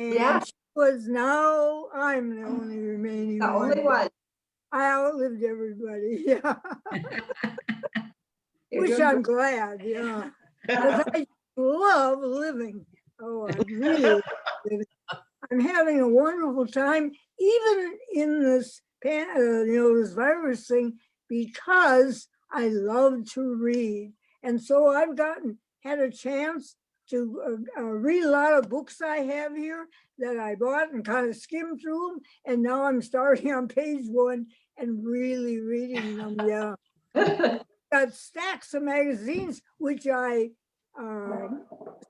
And she was now, I'm the only remaining The one. only one. I outlived everybody, yeah. You're Which doing I'm glad, yeah. Because I love living. Oh, I really love living. I'm having a wonderful time, even in this, this virus thing, because I love to read. And so I've had a chance to read a lot of books I have here that I bought and kind of skimmed through them. And now I'm starting on page 1 and really reading them, yeah. Got stacks of magazines, which I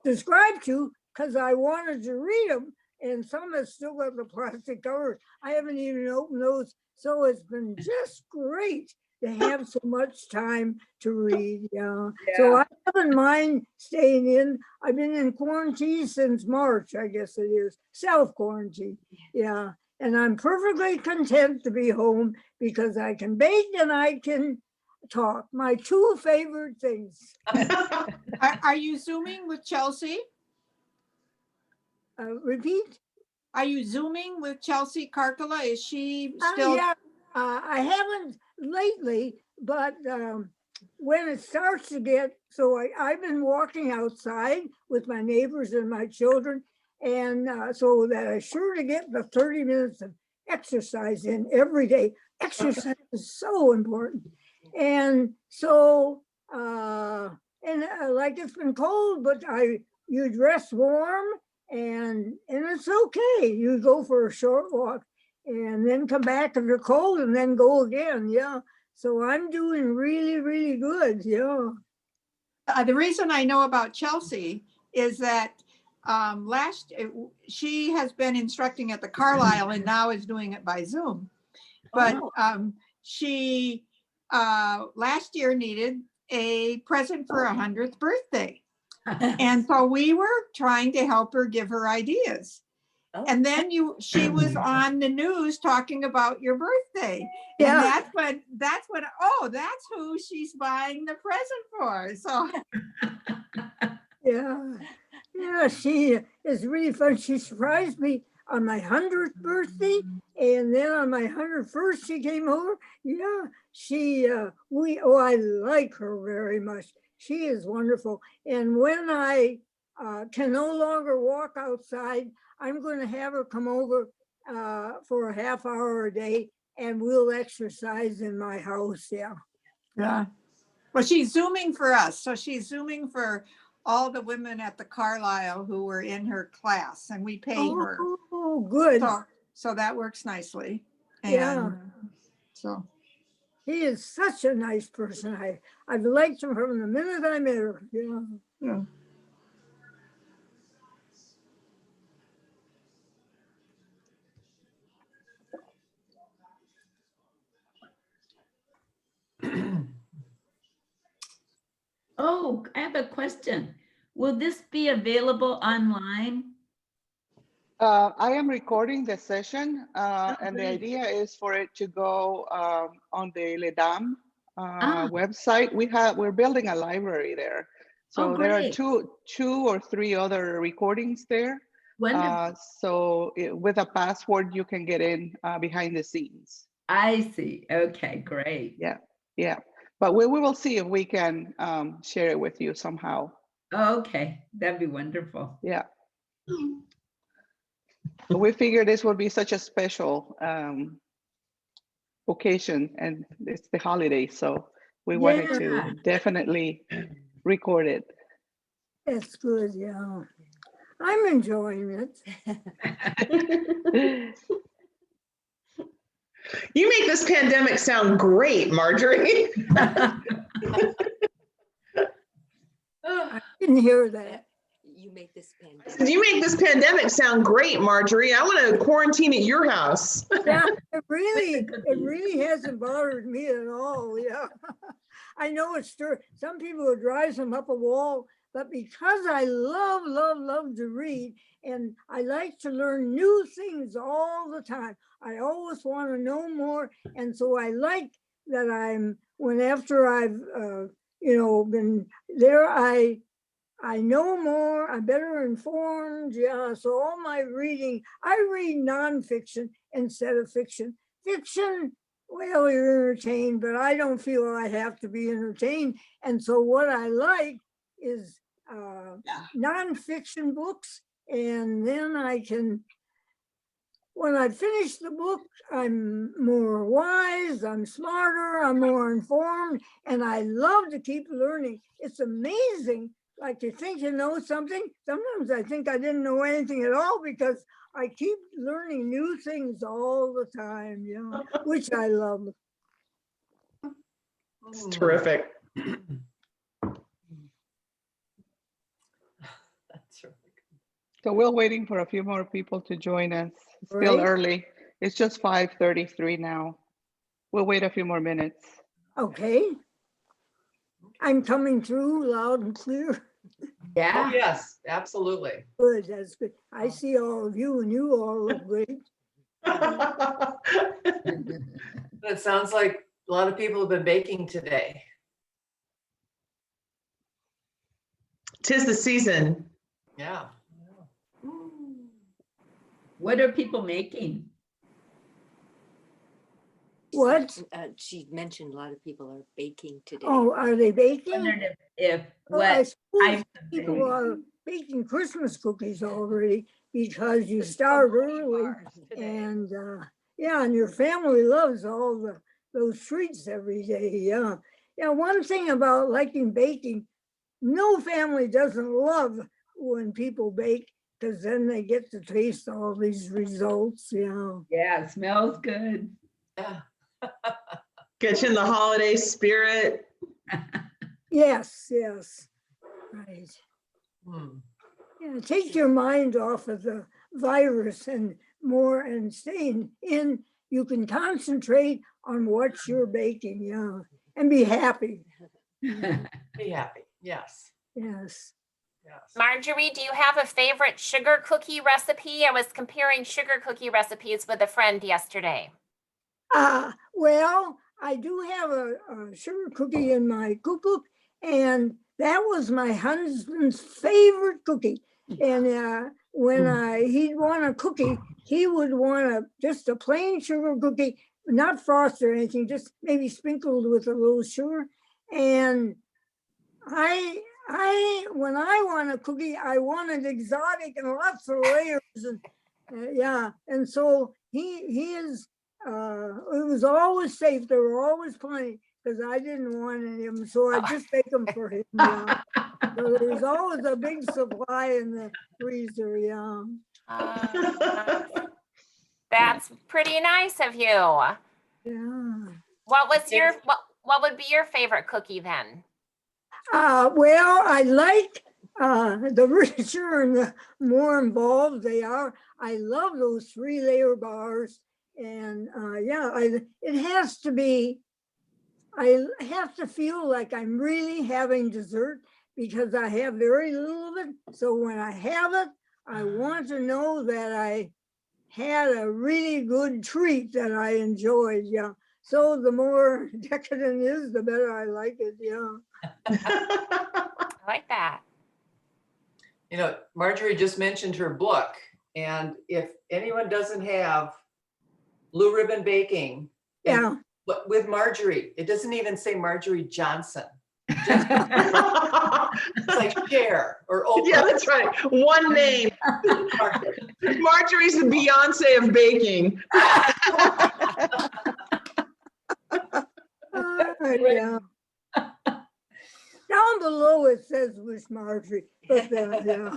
subscribed to because I wanted to read them. And some have still got the plastic cover. I haven't even opened those. So it's been just great to have so much time to read. Yeah. So I haven't mind staying in. I've been in quarantine since March, I guess it is. Self-quarantine. Yeah. And I'm perfectly content to be home because I can bake and I can talk. My 2 favorite things. Are you Zooming with Chelsea? Repeat? Are you Zooming with Chelsea Karkala? Is she still? Yeah, I haven't lately, but when it starts to get, so I've been walking outside with my neighbors and my children, and so that I sure to get the 30 minutes of exercise in every day. Exercise is so important. And so, like it's been cold, but you dress warm and it's okay. You go for a short walk and then come back if you're cold and then go again. Yeah. So I'm doing really, really good. Yeah. The reason I know about Chelsea is that she has been instructing at the Carlisle and now is doing it by Zoom. But she last year needed a present for her 100th birthday. And so we were trying to help her give her ideas. And then she was on the news talking about your birthday. Yeah. And that's when, that's who she's buying the present for. So yeah, she is really fun. She surprised me on my 100th birthday. And then on my 101st, she came over. Yeah, I like her very much. She is wonderful. And when I can no longer walk outside, I'm going to have her come over for a half hour a day and we'll exercise in my house. Yeah. Yeah. Well, she's Zooming for us. So she's Zooming for all the women at the Carlisle who were in her class and we pay her. Oh, good. So that works nicely. And yeah. So. He is such a nice person. I've liked him from the minute I met her. Yeah. Oh, I have a question. Will this be available online? I am recording the session, and the idea is for it to go on the LEDAM website. We're building a library there, so there are two or three other recordings there. So with a password, you can get in behind the scenes. I see. Okay, great. Yeah. But we will see if we can share it with you somehow. Okay, that'd be wonderful. Yeah. We figured this would be such a special occasion, and it's the holiday, so we wanted to definitely record it. That's good, yeah. I'm enjoying it. You make this pandemic sound great, Marjorie. I didn't hear that. You make this pandemic sound great, Marjorie. I want to quarantine at your house. Yeah, it really hasn't bothered me at all. Yeah, I know it's true. Some people it drives them up a wall, but because I love to read and I like to learn new things all the time, I always want to know more, and so I like that after I've been there, I know more, I'm better informed. Yeah, so all my reading, I read nonfiction instead of fiction. Fiction, well, you're entertained, but I don't feel I have to be entertained. And so what I like is nonfiction books. And then I can, when I finish the book, I'm more wise, I'm smarter, I'm more informed, and I love to keep learning. It's amazing. Like you think you know something. Sometimes I think I didn't know anything at all because I keep learning new things all the time, you know, which I love. It's terrific. That's really good. So we're waiting for a few more people to join us. It's still Right. early. It's just 5:33 now. We'll wait a few more minutes. Okay. I'm coming through loud and clear. Oh, Yeah. yes, absolutely. Good, that's good. I see all of you and you all look great. It sounds like a lot of people have been baking today. 'Tis the season. Yeah. What are people making? What? She mentioned a lot of people are baking today. Oh, are they baking? Wondered if Well, I what suppose types of people baking. are baking Christmas cookies already because you start early and yeah, and your family loves all those treats every day. Yeah. Yeah, one thing about liking baking, no family doesn't love when people bake because then they get to taste all these results. Yeah. Yeah, it smells good. Yeah. Get you in the holiday spirit. Yes, yes. Right. Hmm. Yeah, take your mind off of the virus and more and staying in, you can concentrate on what you're baking, yeah, and be happy. Be happy. Yes. Yes. Yes. Marjorie, do you have a favorite sugar cookie recipe? I was comparing sugar cookie recipes with a friend yesterday. Well, I do have a sugar cookie in my cookbook, and that was my husband's favorite cookie. And when he'd want a cookie, he would want just a plain sugar cookie, not frosted or anything, just maybe sprinkled with a little sugar. And when I want a cookie, I want it exotic and lots of layers, and yeah. And so he is. It was always safe. There were always plenty because I didn't want any of them, so I just make them for him. Yeah. So there's always a big supply in the freezer. Yeah. That's pretty nice of you. Yeah. What was your what would be your favorite cookie then? Well, I like the richer and the more involved they are. I love those 3-layer bars. And yeah, it has to be, I have to feel like I'm really having dessert because I have very little of it. So when I have it, I want to know that I had a really good treat that I enjoyed. Yeah. So the more decadent it is, the better I like it. Yeah. I like that. You know, Marjorie just mentioned her book, and if anyone doesn't have Blue Ribbon Baking, Yeah. but with Marjorie, it doesn't even say Marjorie Johnson. It's like Cher or Oprah. Yeah, that's right. One name. Marjorie's the Beyonce of baking. Yeah. Down below it says with Marjorie, but yeah.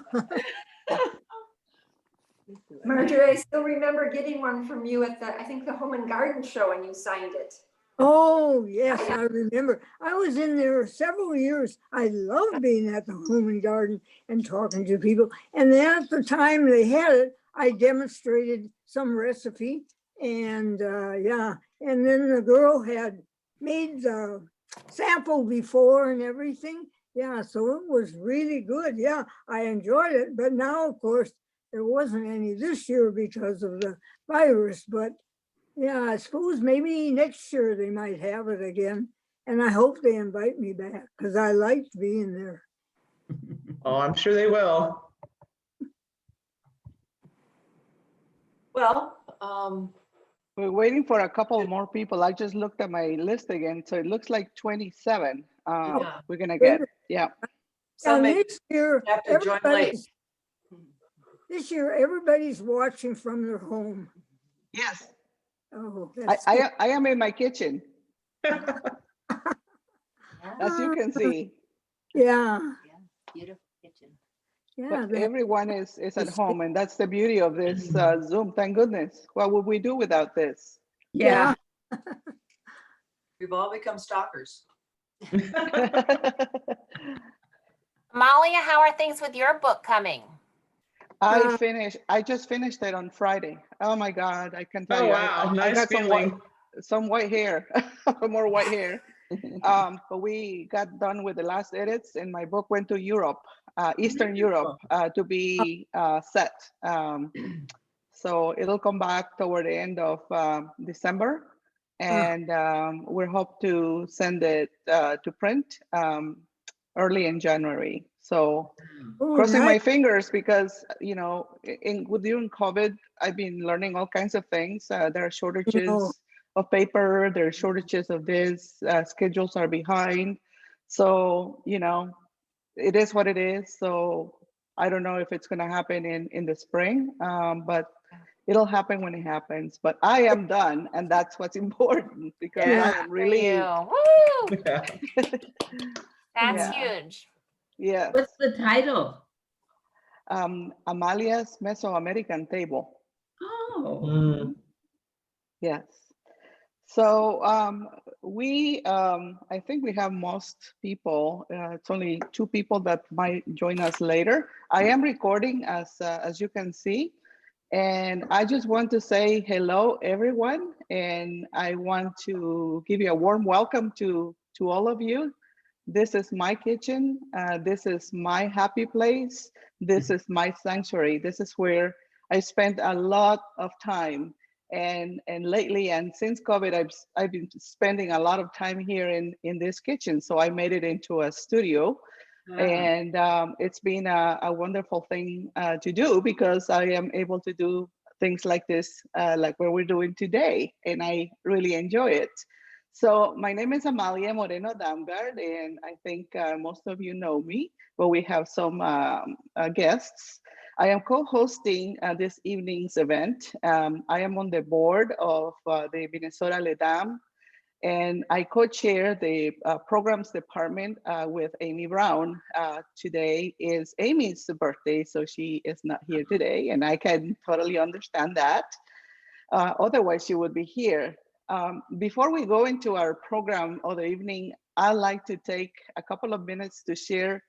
Marjorie, I still remember getting one from you at I think the Home and Garden Show, and you signed it. Oh, yes, I remember. I was in there several years. I loved being at the Home and Garden and talking to people. And then at the time they had it, I demonstrated some recipe. And yeah, and then the girl had made the sample before and everything. Yeah, so it was really good. Yeah, I enjoyed it. But now, of course, there wasn't any this year because of the virus. But yeah, I suppose maybe next year they might have it again. And I hope they invite me back because I liked being there. Oh, I'm sure they will. Well, We're waiting for a couple more people. I just looked at my list again, so it looks like 27. Yeah. We're gonna get, yeah. some And may this year, have to join late. everybody's watching from their home. Yes. Oh, I, that's good. I am in my kitchen, as you can see, Yeah, Beautiful kitchen. yeah. but that- everyone is at that's home, and that's the beauty of this Zoom. Thank goodness. What would we do without this? Yeah. We've all become stalkers. Amalia, how are things with your book coming? I just finished it on Friday. Oh my God, I can tell Oh, you. wow. I Nice got feeling. some white hair, more white hair. But we got done with the last edits, and my book went to Europe, Eastern Europe, to be set. So it'll come back toward the end of December, and we hope to send it to print early in January. So Oh, crossing nice. my fingers, because during COVID, I've been learning all kinds of things. There are shortages of paper, there are shortages of this, schedules are behind. So, it is what it is. So I don't know if it's going to happen in the spring, but it'll happen when it happens. But I am done, and that's what's important, because I am For really, you. Woo! Yeah. That's Yeah. huge. yeah. What's the title? Amalia's Mesoamerican Table. Oh, Mm. Yes. So I think we have most people. It's only 2 people that might join us later. I am recording, as you can see, and I just want to say hello, everyone, and I want to give you a warm welcome to all of you. This is my kitchen. This is my happy place. This is my sanctuary. This is where I spent a lot of time. And lately, and since COVID, I've been spending a lot of time here in this kitchen. So I made it into a studio, and it's been a wonderful thing to do, because I am able to do things like this, like what we're doing today, and I really enjoy it. So my name is Amalia Moreno Damgard, and I think most of you know me, but we have some guests. I am co-hosting this evening's event. I am on the board of the Minnesota LEDAM, and I co-chair the programs department with Amy Brown. Today is Amy's birthday, so she is not here today, and I can totally understand that. Otherwise, she would be here. Before we go into our program of the evening, I'd like to take a couple of minutes to share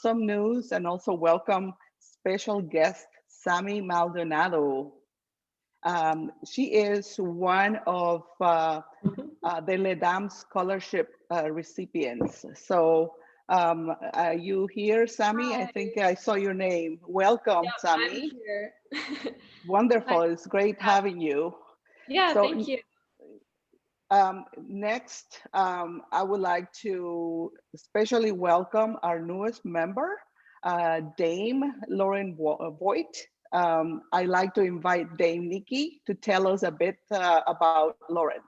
some news and also welcome special guest Sami Maldonado. She is one of the LEDAM scholarship recipients. So you here, Sami? I think I saw your name. Welcome, Yep, Sami. I'm here. Wonderful. It's great having you. Yeah, So, thank you. Next, I would like to especially welcome our newest member, Dame Lauren Voigt. I'd like to invite Dame Nikki to tell us a bit about Lauren.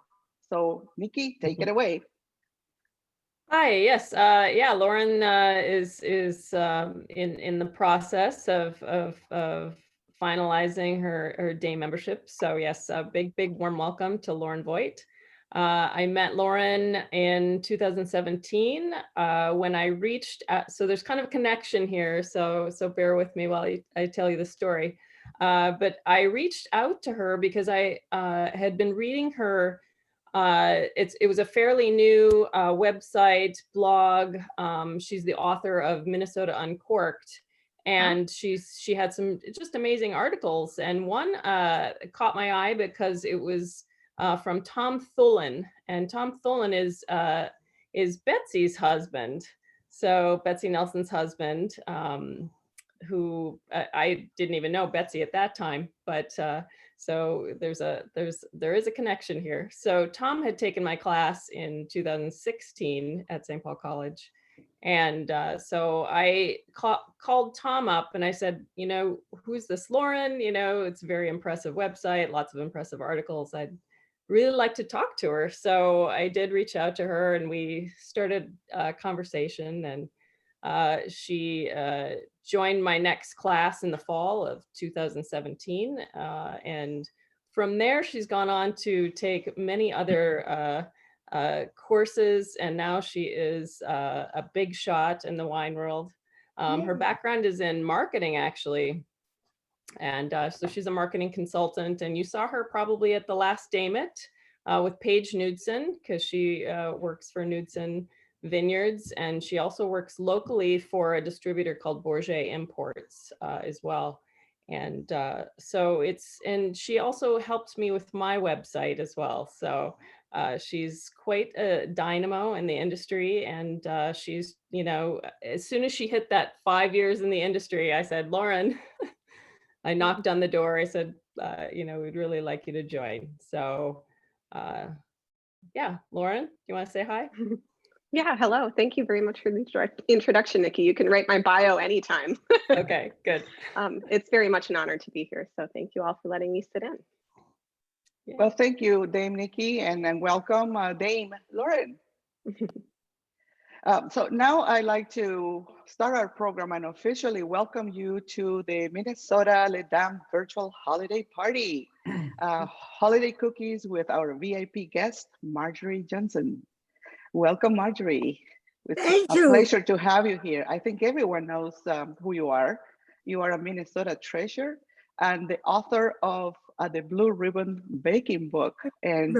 So Nikki, take it away. Hi, yes, yeah, Lauren is in the process of finalizing her day membership. So yes, a big warm welcome to Lauren Voigt. I met Lauren in 2017 when I reached out. So there's kind of a connection here. So bear with me while I tell you the story. But I reached out to her because I had been reading her. It was a fairly new website blog. She's the author of Minnesota Uncorked, and she had some just amazing articles. And one caught my eye because it was from Tom Thulin, and Tom Thulin is Betsy's husband. So Betsy Nelson's husband, who I didn't even know Betsy at that time, but so there is a connection here. So Tom had taken my class in 2016 at St. Paul College, And so I called Tom up and I said, you know, who's this Lauren? You know, it's a very impressive website, lots of impressive articles. I'd really like to talk to her. So I did reach out to her and we started a conversation, and she joined my next class in the fall of 2017. And from there, she's gone on to take many other courses, and now she is a big shot in the wine world. Her background is in marketing, actually. And so she's a marketing consultant, and you saw her probably at the last Dame It with Paige Knudsen, because she works for Knudsen Vineyards, and she also works locally for a distributor called Bourget Imports as well. And so and she also helps me with my website as well. So she's quite a dynamo in the industry, and she's, you know, as soon as she hit that 5 years in the industry, I said, Lauren, I knocked on the door. I said, you know, we'd really like you to join. So yeah, Lauren, you want to say hi? Yeah, hello. Thank you very much for the introduction, Nikki. You can write my bio anytime. Okay, good. It's very much an honor to be here. So thank you all for letting me sit in. Yeah. Well, thank you, Dame Nikki, and welcome, Dame Lauren. So now I'd like to start our program and officially welcome you to the Minnesota Les Dames virtual holiday party. Holiday cookies with our VIP guest, Marjorie Johnson. Welcome, Marjorie. It's a pleasure to have you here. I think everyone knows who you are. You are a Minnesota treasure and the author of the Blue Ribbon Baking book. And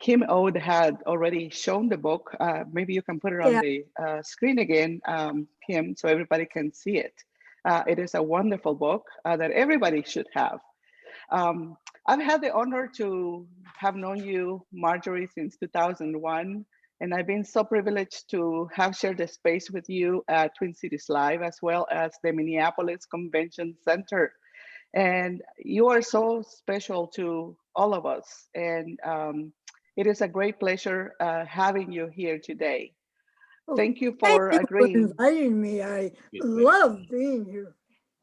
Kim Ode had already shown the book. Maybe you can put it on the screen again, Kim, so everybody can see it. It is a wonderful book that everybody should have. I've had the honor to have known you, Marjorie, since 2001, and I've been so privileged to have shared the space with you at Twin Cities Live, as well as the Minneapolis Convention Center. And you are so special to all of us, and it is a great pleasure having you here today. Thank you for agreeing. Inviting me. I love being here.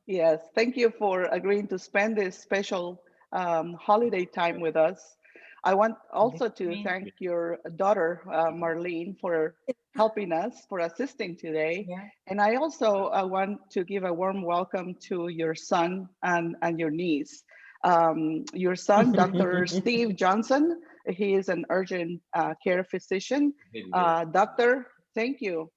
Yes, thank you for agreeing to spend this special holiday time with us. I want also to thank your daughter, Marlene, for helping us, for assisting today. And I also want to give a warm welcome to your son and your niece. Your son, Dr. Steve Johnson, he is an urgent care physician. Doctor, thank you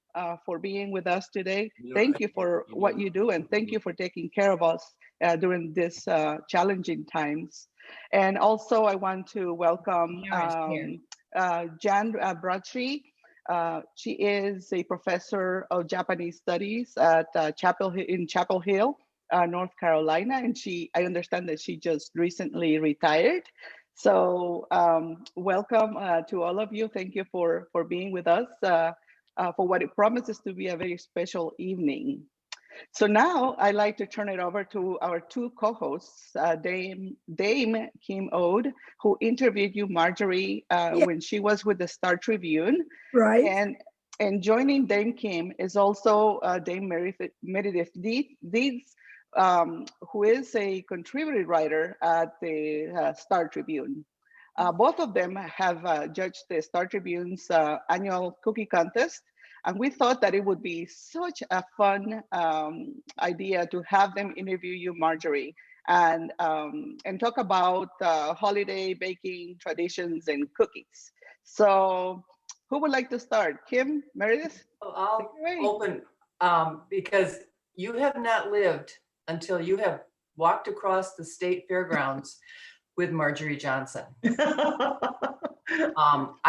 for being with us today. Thank you for what you do, and thank you for taking care of us during this challenging times. And also I want to welcome Jan Bradtree. She is a professor of Japanese studies at Chapel Hill, North Carolina, and I understand that she just recently retired. So welcome to all of you. Thank you for being with us for what it promises to be a very special evening. So now I'd like to turn it over to our two co-hosts, Dame Kim Ode, who interviewed you, Marjorie, when she was with the Star Tribune. Right. And joining Dame Kim is also Dame Meredith Deeds, who is a contributing writer at the Star Tribune. Both of them have judged the Star Tribune's annual cookie contest. And we thought that it would be such a fun idea to have them interview you, Marjorie, and talk about holiday baking traditions and cookies. So who would like to start? Kim, Meredith? I'll open because you have not lived until you have walked across the state fairgrounds with Marjorie Johnson. I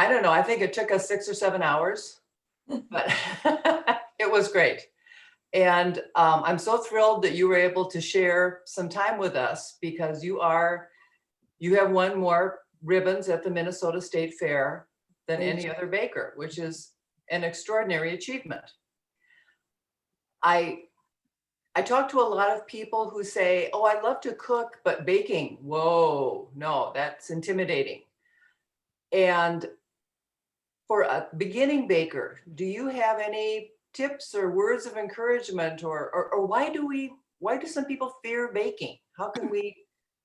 don't know, I think it took us 6 or 7 hours. But it was great. And I'm so thrilled that you were able to share some time with us, because you have won more ribbons at the Minnesota State Fair than any other baker, which is an extraordinary achievement. I talk to a lot of people who say, oh, I love to cook, but baking, whoa, no, that's intimidating. And For a beginning baker, do you have any tips or words of encouragement, or why do some people fear baking? How can we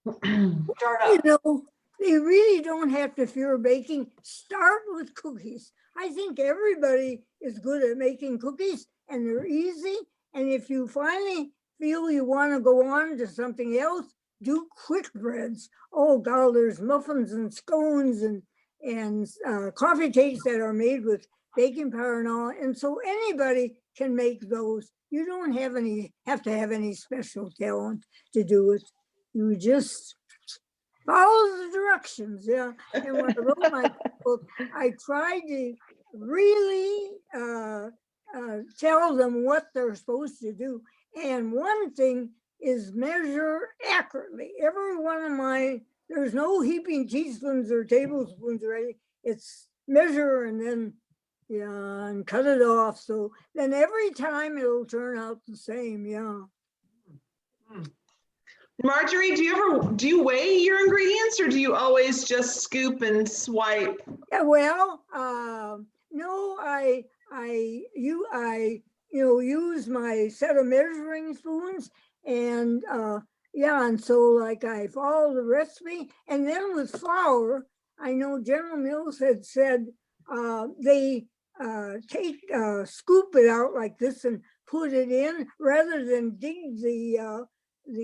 start You up? know, they really don't have to fear baking. Start with cookies. I think everybody is good at making cookies and they're easy. And if you finally feel you want to go on to something else, do quick breads. Oh God, there's muffins and scones and coffee cakes that are made with baking powder and all. And so anybody can make those. You don't have to have any special talent to do it. You just follow the directions, yeah. And when I wrote my book, I tried to really tell them what they're supposed to do. And one thing is measure accurately. Every one of my, there's no heaping teaspoons or tablespoons or anything. It's measure and then, yeah, and cut it off. So then every time it'll turn out the same, yeah. Marjorie, do you weigh your ingredients, or do you always just scoop and swipe? Yeah, well, no, I use my set of measuring spoons and yeah, and so like I follow the recipe. And then with flour, I know General Mills had said they scoop it out like this and put it in rather than dig the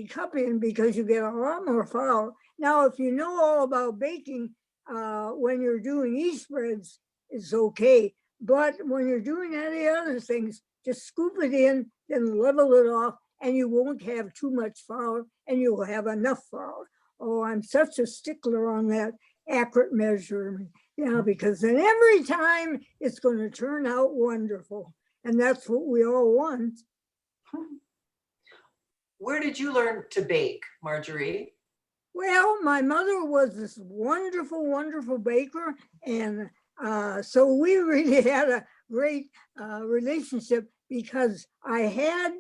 cup in, because you get a lot more flour. Now, if you know all about baking, when you're doing yeast breads, it's okay. But when you're doing any other things, just scoop it in, then level it off, and you won't have too much flour, and you'll have enough flour. Oh, I'm such a stickler on that accurate measurement. Yeah, because then every time it's going to turn out wonderful. And that's what we all want. Where did you learn to bake, Marjorie? Well, my mother was this wonderful, wonderful baker. And so we really had a great relationship, because I had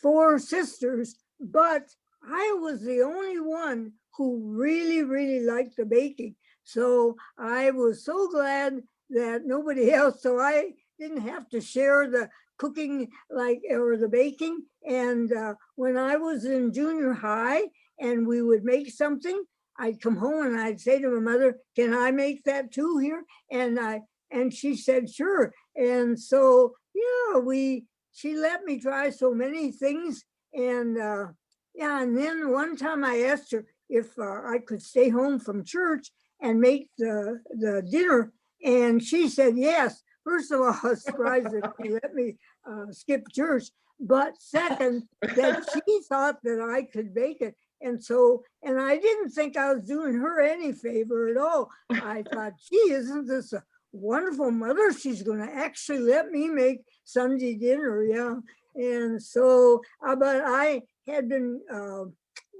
4 sisters, but I was the only one who really, really liked the baking. So I was so glad that nobody else, so I didn't have to share the cooking or the baking. And when I was in junior high and we would make something, I'd come home and I'd say to my mother, can I make that too here? And she said, sure. And so, yeah, she let me try so many things. And yeah, and then one time I asked her if I could stay home from church and make the dinner. And she said, yes. First of all, I was surprised that she let me skip church. But second, that she thought that I could bake it. And so, and I didn't think I was doing her any favor at all. I thought, gee, isn't this a wonderful mother? She's going to actually let me make Sunday dinner, yeah. And so, but I had been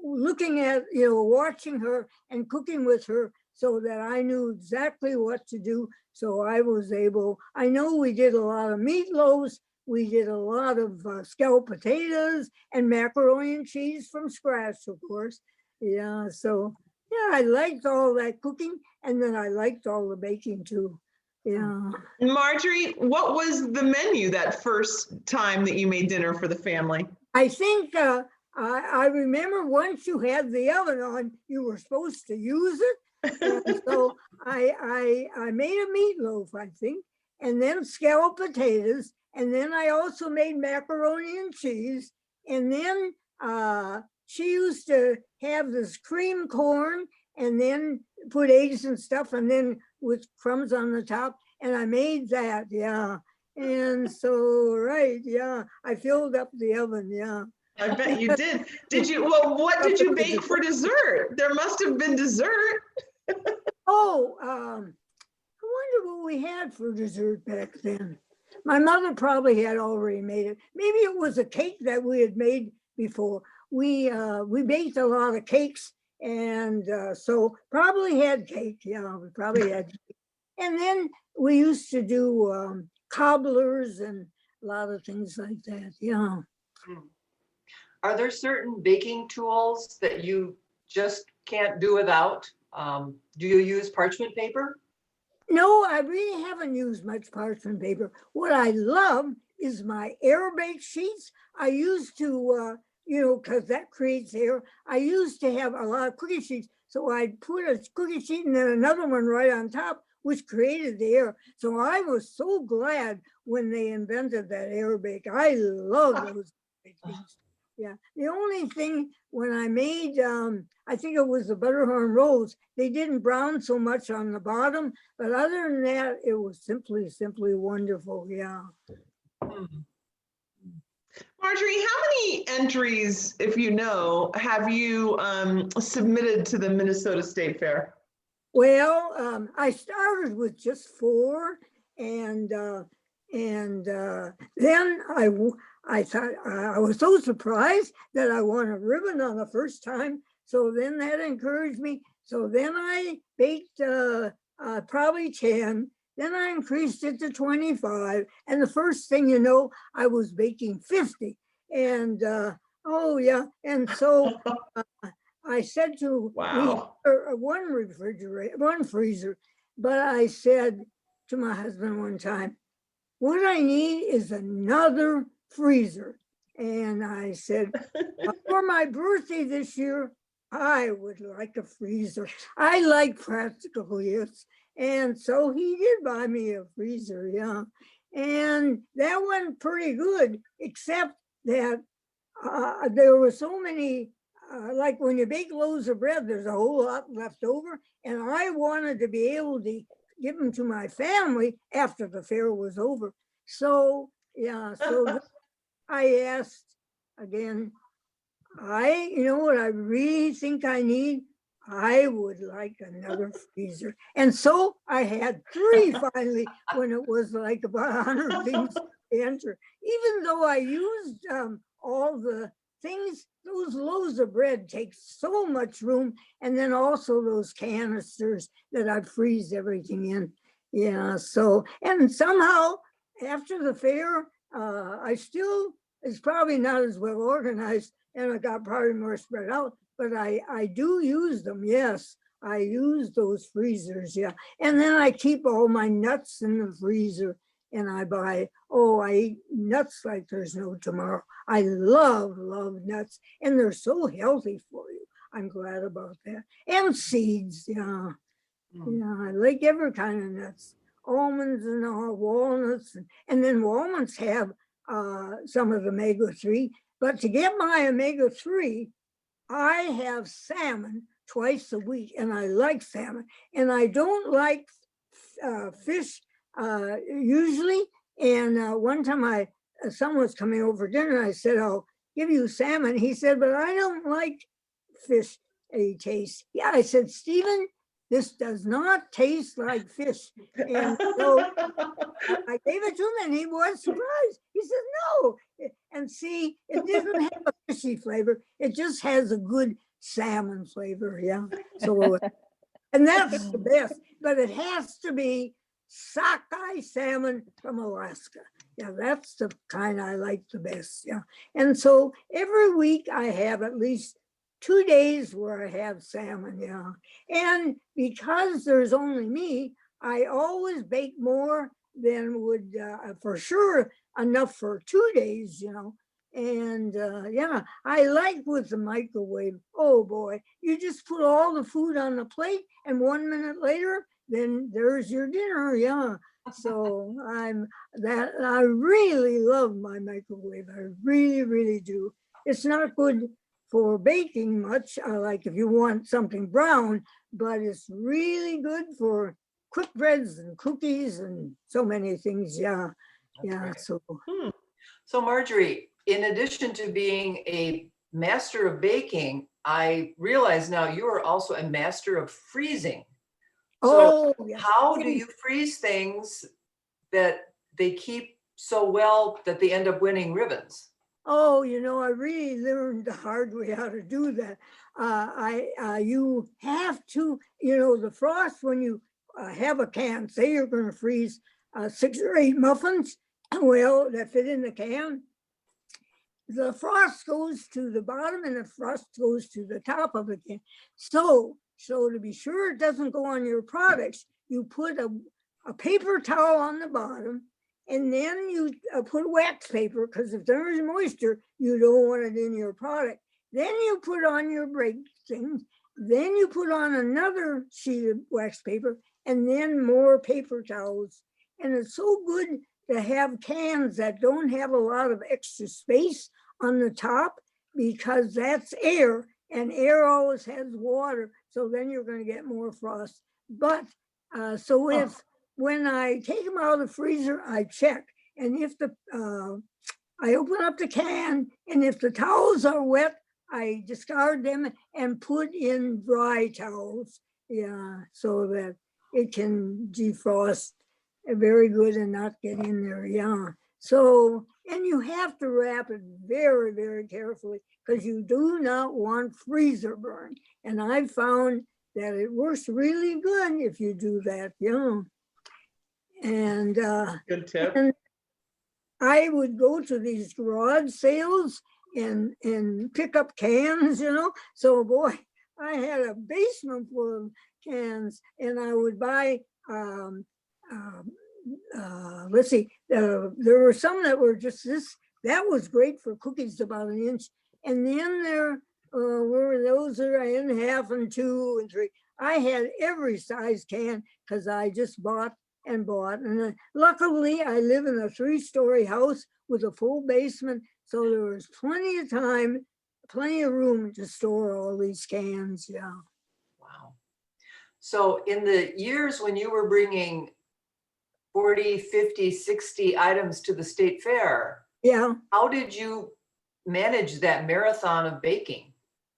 looking at, watching her and cooking with her so that I knew exactly what to do. So I was able, I know we did a lot of meatloaves. We did a lot of scalloped potatoes and macaroni and cheese from scratch, of course. Yeah, so yeah, I liked all that cooking, and then I liked all the baking too. Yeah. Marjorie, what was the menu that first time that you made dinner for the family? I think I remember once you had the oven on, you were supposed to use it. And so I made a meatloaf, I think, and then scalloped potatoes. And then I also made macaroni and cheese. And then she used to have this cream corn and then put eggs and stuff, and then with crumbs on the top. And I made that, yeah. And so, right, yeah, I filled up the oven, yeah. I bet you did. Did you, well, what did you bake for dessert? There must have been dessert. Oh, I wonder what we had for dessert back then. My mother probably had already made it. Maybe it was a cake that we had made before. We baked a lot of cakes, and so probably had cake. Yeah, we probably had cake. And then we used to do cobblers and a lot of things like that. Yeah. Are there certain baking tools that you just can't do without? Do you use parchment paper? No, I really haven't used much parchment paper. What I love is my air bake sheets. I used to, because that creates air. I used to have a lot of cookie sheets. So I'd put a cookie sheet and then another one right on top, which created the air. So I was so glad when they invented that air bake. I love those things. Yeah, the only thing when I made, I think it was the Butterhorn rolls, they didn't brown so much on the bottom, but other than that, it was simply wonderful. Yeah. Marjorie, how many entries, if you know, have you submitted to the Minnesota State Fair? Well, I started with just 4, and then I thought I was so surprised that I won a ribbon on the first time. So then that encouraged me. So then I baked probably 10. Then I increased it to 25. And the first thing you know, I was baking 50. And oh yeah. And so I said to one freezer, but I said to my husband one time, what I need is another freezer. And I said, for my birthday this year, I would like a freezer. I like practical gifts. And so he did buy me a freezer, yeah. And that went pretty good, except that there were so many, like when you bake loaves of bread, there's a whole lot left over. And I wanted to be able to give them to my family after the fair was over. So, yeah, so I asked again, you know what I really think I need? I would like another freezer. And so I had 3 finally when it was like about 100 things to enter. Even though I used all the things, those loaves of bread take so much room. And then also those canisters that I freeze everything in. Yeah, so, and somehow after the fair, it's probably not as well organized and it got probably more spread out, but I do use them. Yes, I use those freezers. Yeah. And then I keep all my nuts in the freezer and I eat nuts like there's no tomorrow. I love nuts and they're so healthy for you. I'm glad about that. And seeds. Yeah. Yeah. I like every kind of nuts, almonds and walnuts. And then walnuts have some of the omega-3, but to get my omega-3, I have salmon twice a week and I like salmon and I don't like fish usually. And one time someone was coming over for dinner and I said, I'll give you salmon. He said, but I don't like fish taste. Yeah, I said, Stephen, this does not taste like fish. And so I gave it to him and he was surprised. He said, no. And see, it doesn't have a fishy flavor. It just has a good salmon flavor. Yeah. So, and that's the best, but it has to be sockeye salmon from Alaska. Yeah, that's the kind I like the best. Yeah. And so every week I have at least 2 days where I have salmon, yeah. And because there's only me, I always bake more than would, for sure, enough for 2 days, you know. And yeah, I like with the microwave. Oh boy, you just put all the food on the plate and 1 minute later, then there's your dinner, yeah. So I really love my microwave. I really, really do. It's not good for baking much, like if you want something brown, but it's really good for quick breads and cookies and so many things. Yeah. That's yeah. Right. So Marjorie, in addition to being a master of baking, I realize now you are also a master of freezing. So yes. How do you freeze things that they keep so well that they end up winning ribbons? Oh, you know, I really learned the hard way how to do that. You have to, you know, the frost, when you have a can, say you're going to freeze 6 or 8 muffins, well, that fit in the can. The frost goes to the bottom and the frost goes to the top of the can. So to be sure it doesn't go on your products, you put a paper towel on the bottom, and then you put wax paper, because if there is moisture, you don't want it in your product. Then you put on your break things. Then you put on another sheet of wax paper, and then more paper towels. And it's so good to have cans that don't have a lot of extra space on the top, because that's air, and air always has water. So then you're going to get more frost. But when I take them out of the freezer, I check. And if I open up the can, and if the towels are wet, I discard them and put in dry towels. Yeah, so that it can defrost very good and not get in there. Yeah. So, and you have to wrap it very, very carefully, because you do not want freezer burn. And I found that it works really good if you do that. Yeah. And Good tip. and I would go to these garage sales and pick up cans, So boy, I had a basement full of cans, and I would buy, let's see, there were some that were just this, that was great for cookies, about an inch. And then there were those that are in half and 2 and 3. I had every size can, because I just bought and bought. And luckily I live in a 3-story house with a full basement. So there was plenty of time, plenty of room to store all these cans. Yeah. Wow. So in the years when you were bringing 40, 50, 60 items to the state fair, Yeah. how did you manage that marathon of baking?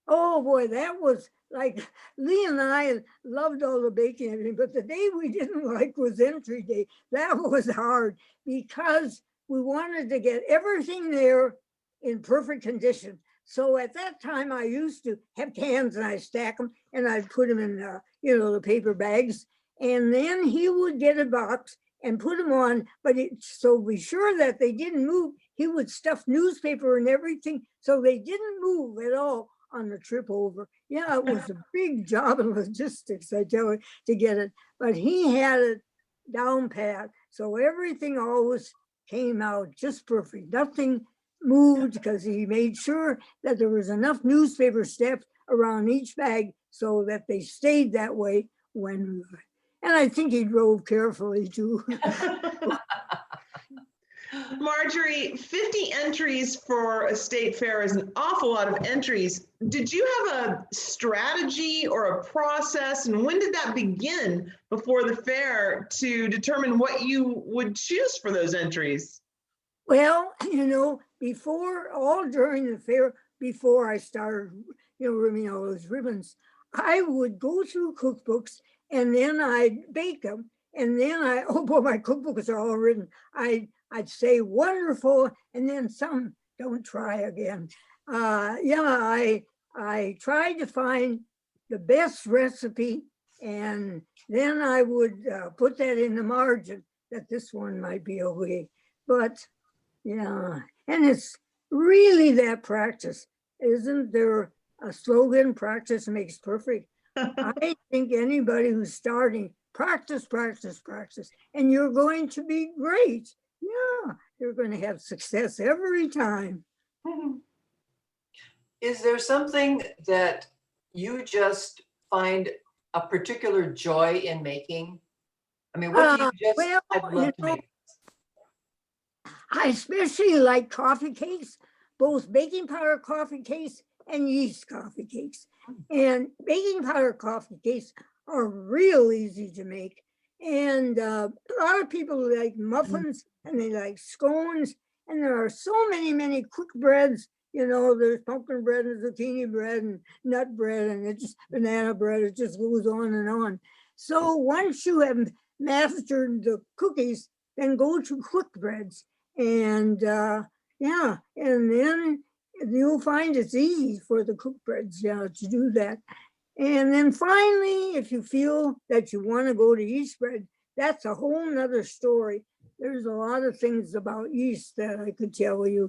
Oh boy, that was like, Lee and I loved all the baking and everything, but the day we didn't like was entry day. That was hard, because we wanted to get everything there in perfect condition. So at that time, I used to have cans, and I stack them, and I'd put them in the paper bags. And then he would get a box and put them on, but so be sure that they didn't move, he would stuff newspaper and everything, so they didn't move at all on the trip over. Yeah, it was a big job of logistics, I tell you, to get it, but he had it down pat. So everything always came out just perfect. Nothing moved, because he made sure that there was enough newspaper stuff around each bag so that they stayed that way when, and I think he drove carefully too. Marjorie, 50 entries for a state fair is an awful lot of entries. Did you have a strategy or a process, and when did that begin before the fair to determine what you would choose for those entries? Well, during the fair, before I started, ribbing all those ribbons, I would go through cookbooks, and then I'd bake them. And then oh boy, my cookbooks are all written. I'd say wonderful, and then some don't try again. I tried to find the best recipe, and then I would put that in the margin that this one might be okay. But yeah, and it's really that practice. Isn't there a slogan, practice makes perfect? I think anybody who's starting, practice, practice, practice, and you're going to be great. Yeah, you're going to have success every time. Is there something that you just find a particular joy in making? I mean, what do you just, I'd love to make? I especially like coffee cakes, both baking powder coffee cakes and yeast coffee cakes. And baking powder coffee cakes are real easy to make. And a lot of people like muffins, and they like scones. And there are so many quick breads. There's pumpkin bread and zucchini bread and nut bread, and it's just banana bread. It just goes on and on. So once you have mastered the cookies, then go to quick breads. And yeah, and then you'll find it's easy for the cooked breads, to do that. And then finally, if you feel that you want to go to yeast bread, that's a whole nother story. There's a lot of things about yeast that I could tell you.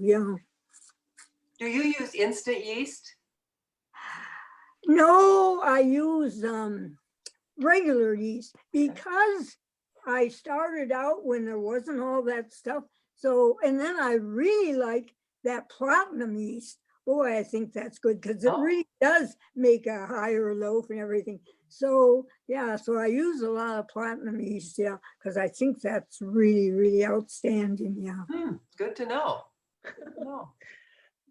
Do you use instant yeast? No, I use regular yeast, because I started out when there wasn't all that stuff. So, and then I really like that platinum yeast. Boy, I think that's good because it really does make a higher loaf and everything. So yeah, so I use a lot of platinum yeast, yeah, because I think that's really, really outstanding, yeah. Good to know. Good to know.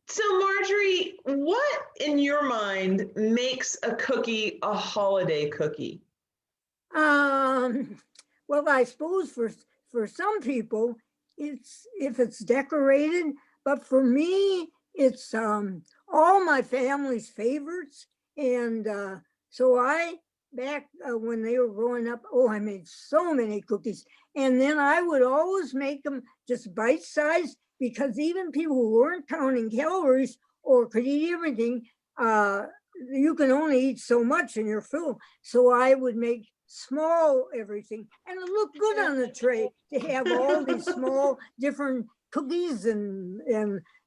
So Marjorie, what in your mind makes a cookie a holiday cookie? Well, I suppose for some people, it's if it's decorated, but for me, it's all my family's favorites. And so back when they were growing up, oh, I made so many cookies. And then I would always make them just bite-sized because even people who weren't counting calories or could eat everything, you can only eat so much and you're full. So I would make small everything, and it looked good on the tray to have all these small different cookies, and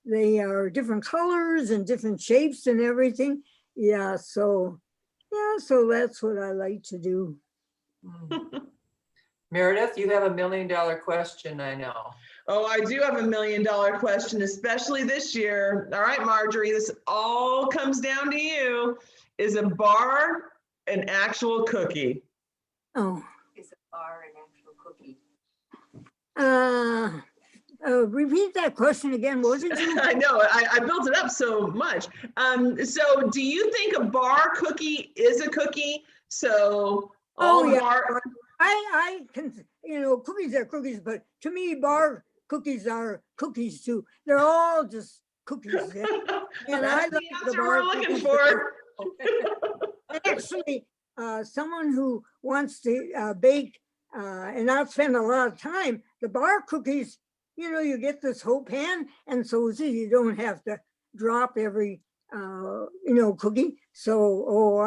they are different colors and different shapes and everything. Yeah, so that's what I like to do. Meredith, you have $1 million question, I know. Oh, I do have $1 million question, especially this year. All right, Marjorie, this all comes down to you. Is a bar an actual cookie? Oh. Is a bar an actual cookie? Repeat that question again, wasn't you? I know, I built it up so much. So do you think a bar cookie is a cookie? So I can, cookies are cookies, but to me, bar cookies are cookies too. They're all just cookies. Yeah? And I the like answer bar we're looking cookies for. Actually, someone who wants to bake and not spend a lot of time, the bar cookies, you get this whole pan, and so you don't have to drop every cookie. So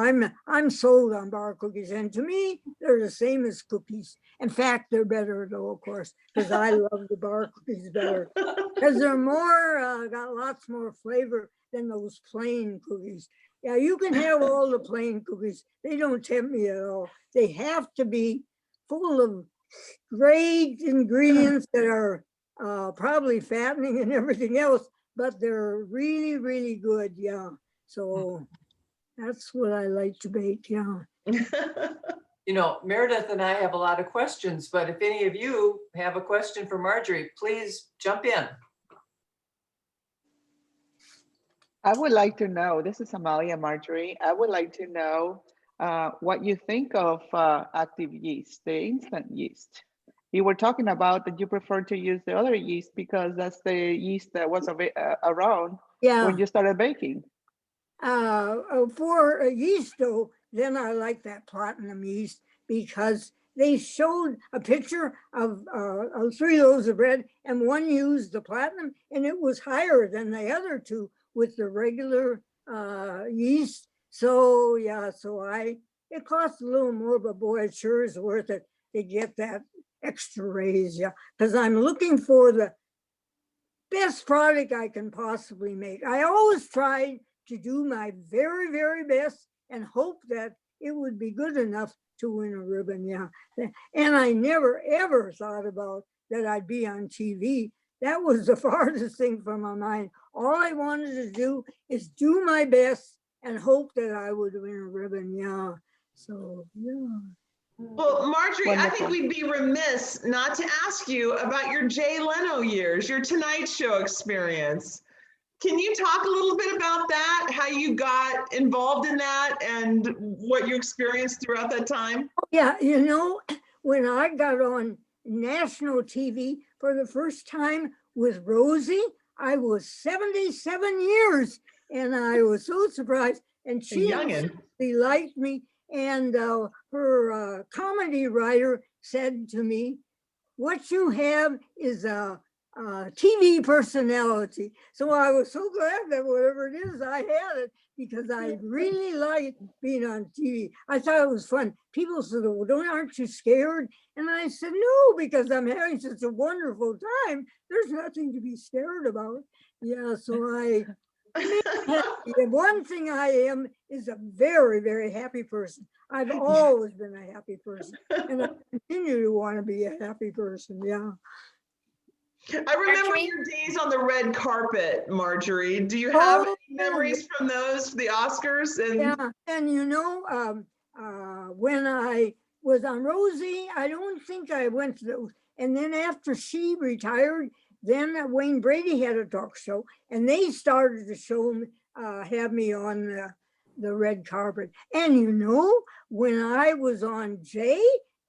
I'm sold on bar cookies, and to me they're the same as cookies. In fact, they're better though, of course, because I love the bar cookies better because they're more got lots more flavor than those plain cookies. Yeah, you can have all the plain cookies. They don't tempt me at all. They have to be full of great ingredients that are probably fattening and everything else, but they're really, really good. Yeah. So that's what I like to bake. Yeah. Meredith and I have a lot of questions, but if any of you have a question for Marjorie, please jump in. I would like to know, this is Amalia, Marjorie. I would like to know what you think of active yeast, the instant yeast. You were talking about that you prefer to use the other yeast because that's the yeast that was around when you started baking. For yeast though, then I like that platinum yeast because they showed a picture of 3 loaves of bread and one used the platinum and it was higher than the other two with the regular yeast. So yeah, it costs a little more, but boy, it sure is worth it to get that extra raise. Yeah, because I'm looking for the best product I can possibly make. I always try to do my very, very best and hope that it would be good enough to win a ribbon. Yeah, and I never ever thought about that I'd be on TV. That was the farthest thing from my mind. All I wanted to do is do my best and hope that I would win a ribbon. Yeah. So, yeah. Well, Marjorie, Wonderful. I think we'd be remiss not to ask you about your Jay Leno years, your Tonight Show experience. Can you talk a little bit about that, how you got involved in that and what you experienced throughout that time? Yeah, when I got on national TV for the first time with Rosie, I was 77 years and I was so surprised. And she liked me. And her comedy writer said to me, what you have is a TV personality. So I was so glad that whatever it is, I had it because I really liked being on TV. I thought it was fun. People said, well, aren't you scared? And I said, no, because I'm having such a wonderful time. There's nothing to be scared about. Yeah, so The one thing I am is a very, very happy person. I've always been a happy person, and I continue to want to be a happy person. Yeah. I remember Marjorie? your days on the red carpet, Marjorie. Do you have Oh, any memories from those, the Oscars? And yeah, and you know, when I was on Rosie, I don't think I went to those. And then after she retired, then Wayne Brady had a talk show, and they started to show me, have me on the red carpet. And you know, when I was on Jay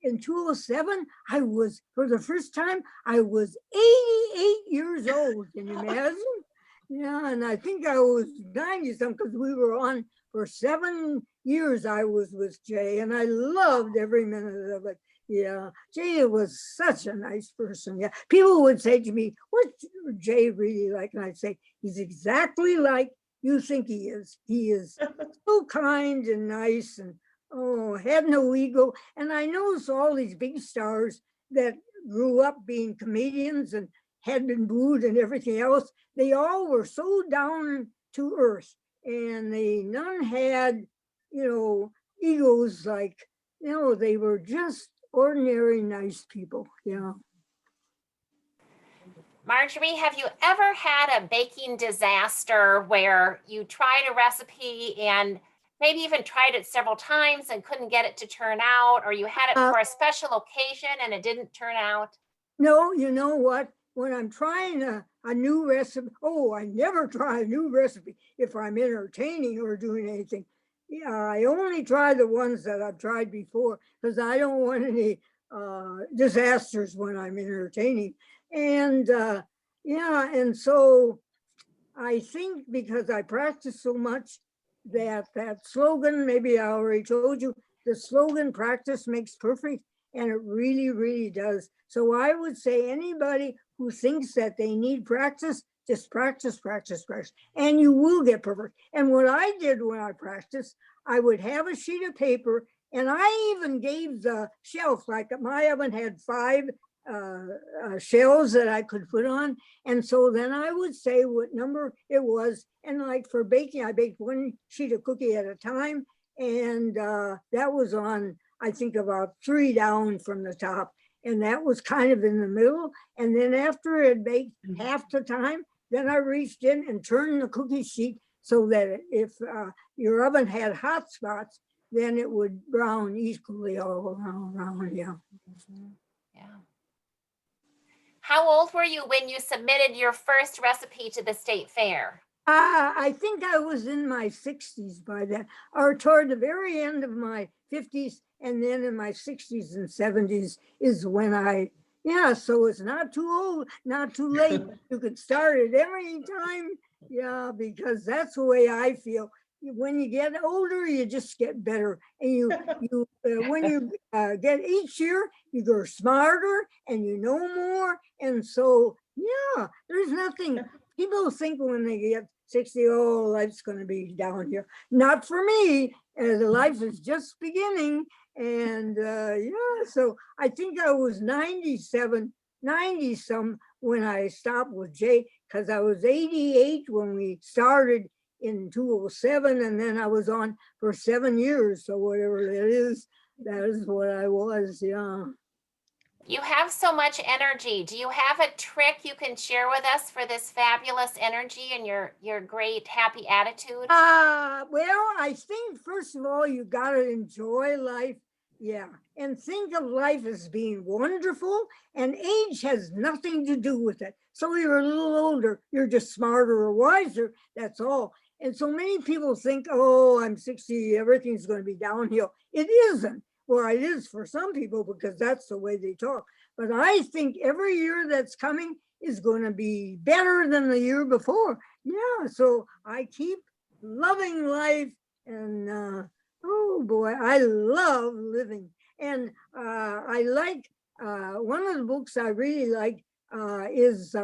in 2007, I was, for the first time, I was 88 years old. Can you imagine? Yeah, and I think I was 90 something because we were on for 7 years. I was with Jay, and I loved every minute of it. Yeah, Jay was such a nice person. Yeah, people would say to me, "What's Jay really like?" And I'd say, "He's exactly like you think he is. He is so kind and nice, and oh, had no ego." And I noticed all these big stars that grew up being comedians and had been booed and everything else. They all were so down to earth, and none had, you know, egos like, you know, they were just ordinary nice people. Yeah. Marjorie, have you ever had a baking disaster where you tried a recipe and maybe even tried it several times and couldn't get it to turn out, or you had it for a special occasion and it didn't turn out? No, you know what? When I'm trying a new recipe, oh, I never try a new recipe if I'm entertaining or doing anything. Yeah, I only try the ones that I've tried before because I don't want any disasters when I'm entertaining. And yeah, and so I think because I practice so much that slogan, maybe I already told you, the slogan "practice makes perfect," and it really, really does. So I would say anybody who thinks that they need practice, just practice, practice, practice, and you will get perfect. And what I did when I practiced, I would have a sheet of paper, and I even gave the shelf, like my oven had 5 shells that I could put on. And so then I would say what number it was. And like for baking, I baked 1 sheet of cookie at a time. And that was on, I think, about 3 down from the top. And that was kind of in the middle. And then after it baked half the time, then I reached in and turned the cookie sheet so that if your oven had hot spots, then it would brown equally all around. Yeah. Yeah. How old were you when you submitted your first recipe to the state fair? I think I was in my 60s by then, or toward the very end of my 50s, and then in my 60s and 70s is when yeah, so it's not too old, not too late. You could start it every time. Yeah, because that's the way I feel. When you get older, you just get better. And when you get each year, you grow smarter and you know more. And so, yeah, there's nothing. People think when they get 60, oh, life's going to be down here. Not for me. The life is just beginning. And yeah, so I think I was 97, 90 some when I stopped with Jay, because I was 88 when we started in 2007, and then I was on for 7 years. So whatever that is what I was. Yeah. You have so much energy. Do you have a trick you can share with us for this fabulous energy and your great happy attitude? Well, I think first of all, you got to enjoy life. Yeah. And think of life as being wonderful, and age has nothing to do with it. So you're a little older, you're just smarter or wiser. That's all. And so many people think, oh, I'm 60, everything's going to be downhill. It isn't. Well, it is for some people because that's the way they talk. But I think every year that's coming is going to be better than the year before. Yeah, so I keep loving life, and oh boy, I love living. And I like, one of the books I really like is,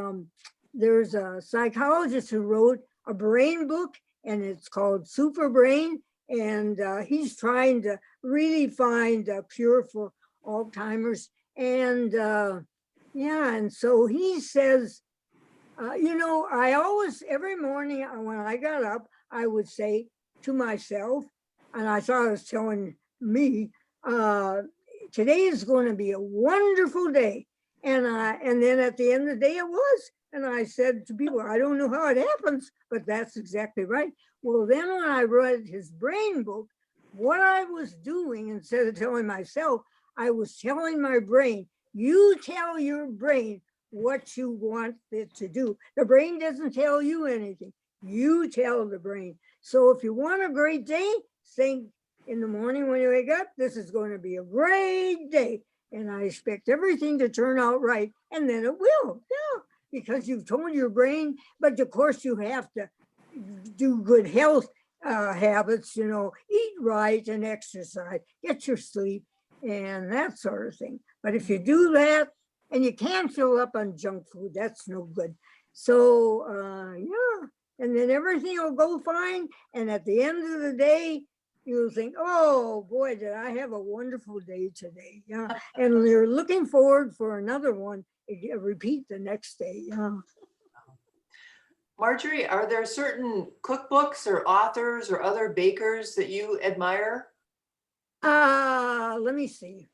there's a psychologist who wrote a brain book, and it's called Super Brain. And he's trying to really find a cure for Alzheimer's. And yeah, and so he says You know, I always, every morning when I got up, I would say to myself, and I thought it was telling me, today is going to be a wonderful day. And then at the end of the day it was. And I said to people, I don't know how it happens, but that's exactly right. Well, then when I read his brain book, what I was doing, instead of telling myself, I was telling my brain, you tell your brain what you want it to do. The brain doesn't tell you anything. You tell the brain. So if you want a great day, think in the morning when you wake up, this is going to be a great day. And I expect everything to turn out right. And then it will, yeah, because you've told your brain, but of course you have to do good health habits, you know, eat right and exercise, get your sleep and that sort of thing. But if you do that, and you can't fill up on junk food, that's no good. So yeah, and then everything will go fine. And at the end of the day, you'll think, oh boy, did I have a wonderful day today. Yeah. And you're looking forward for another one, repeat the next day. Yeah. Marjorie, are there certain cookbooks or authors or other bakers that you admire? Let me see.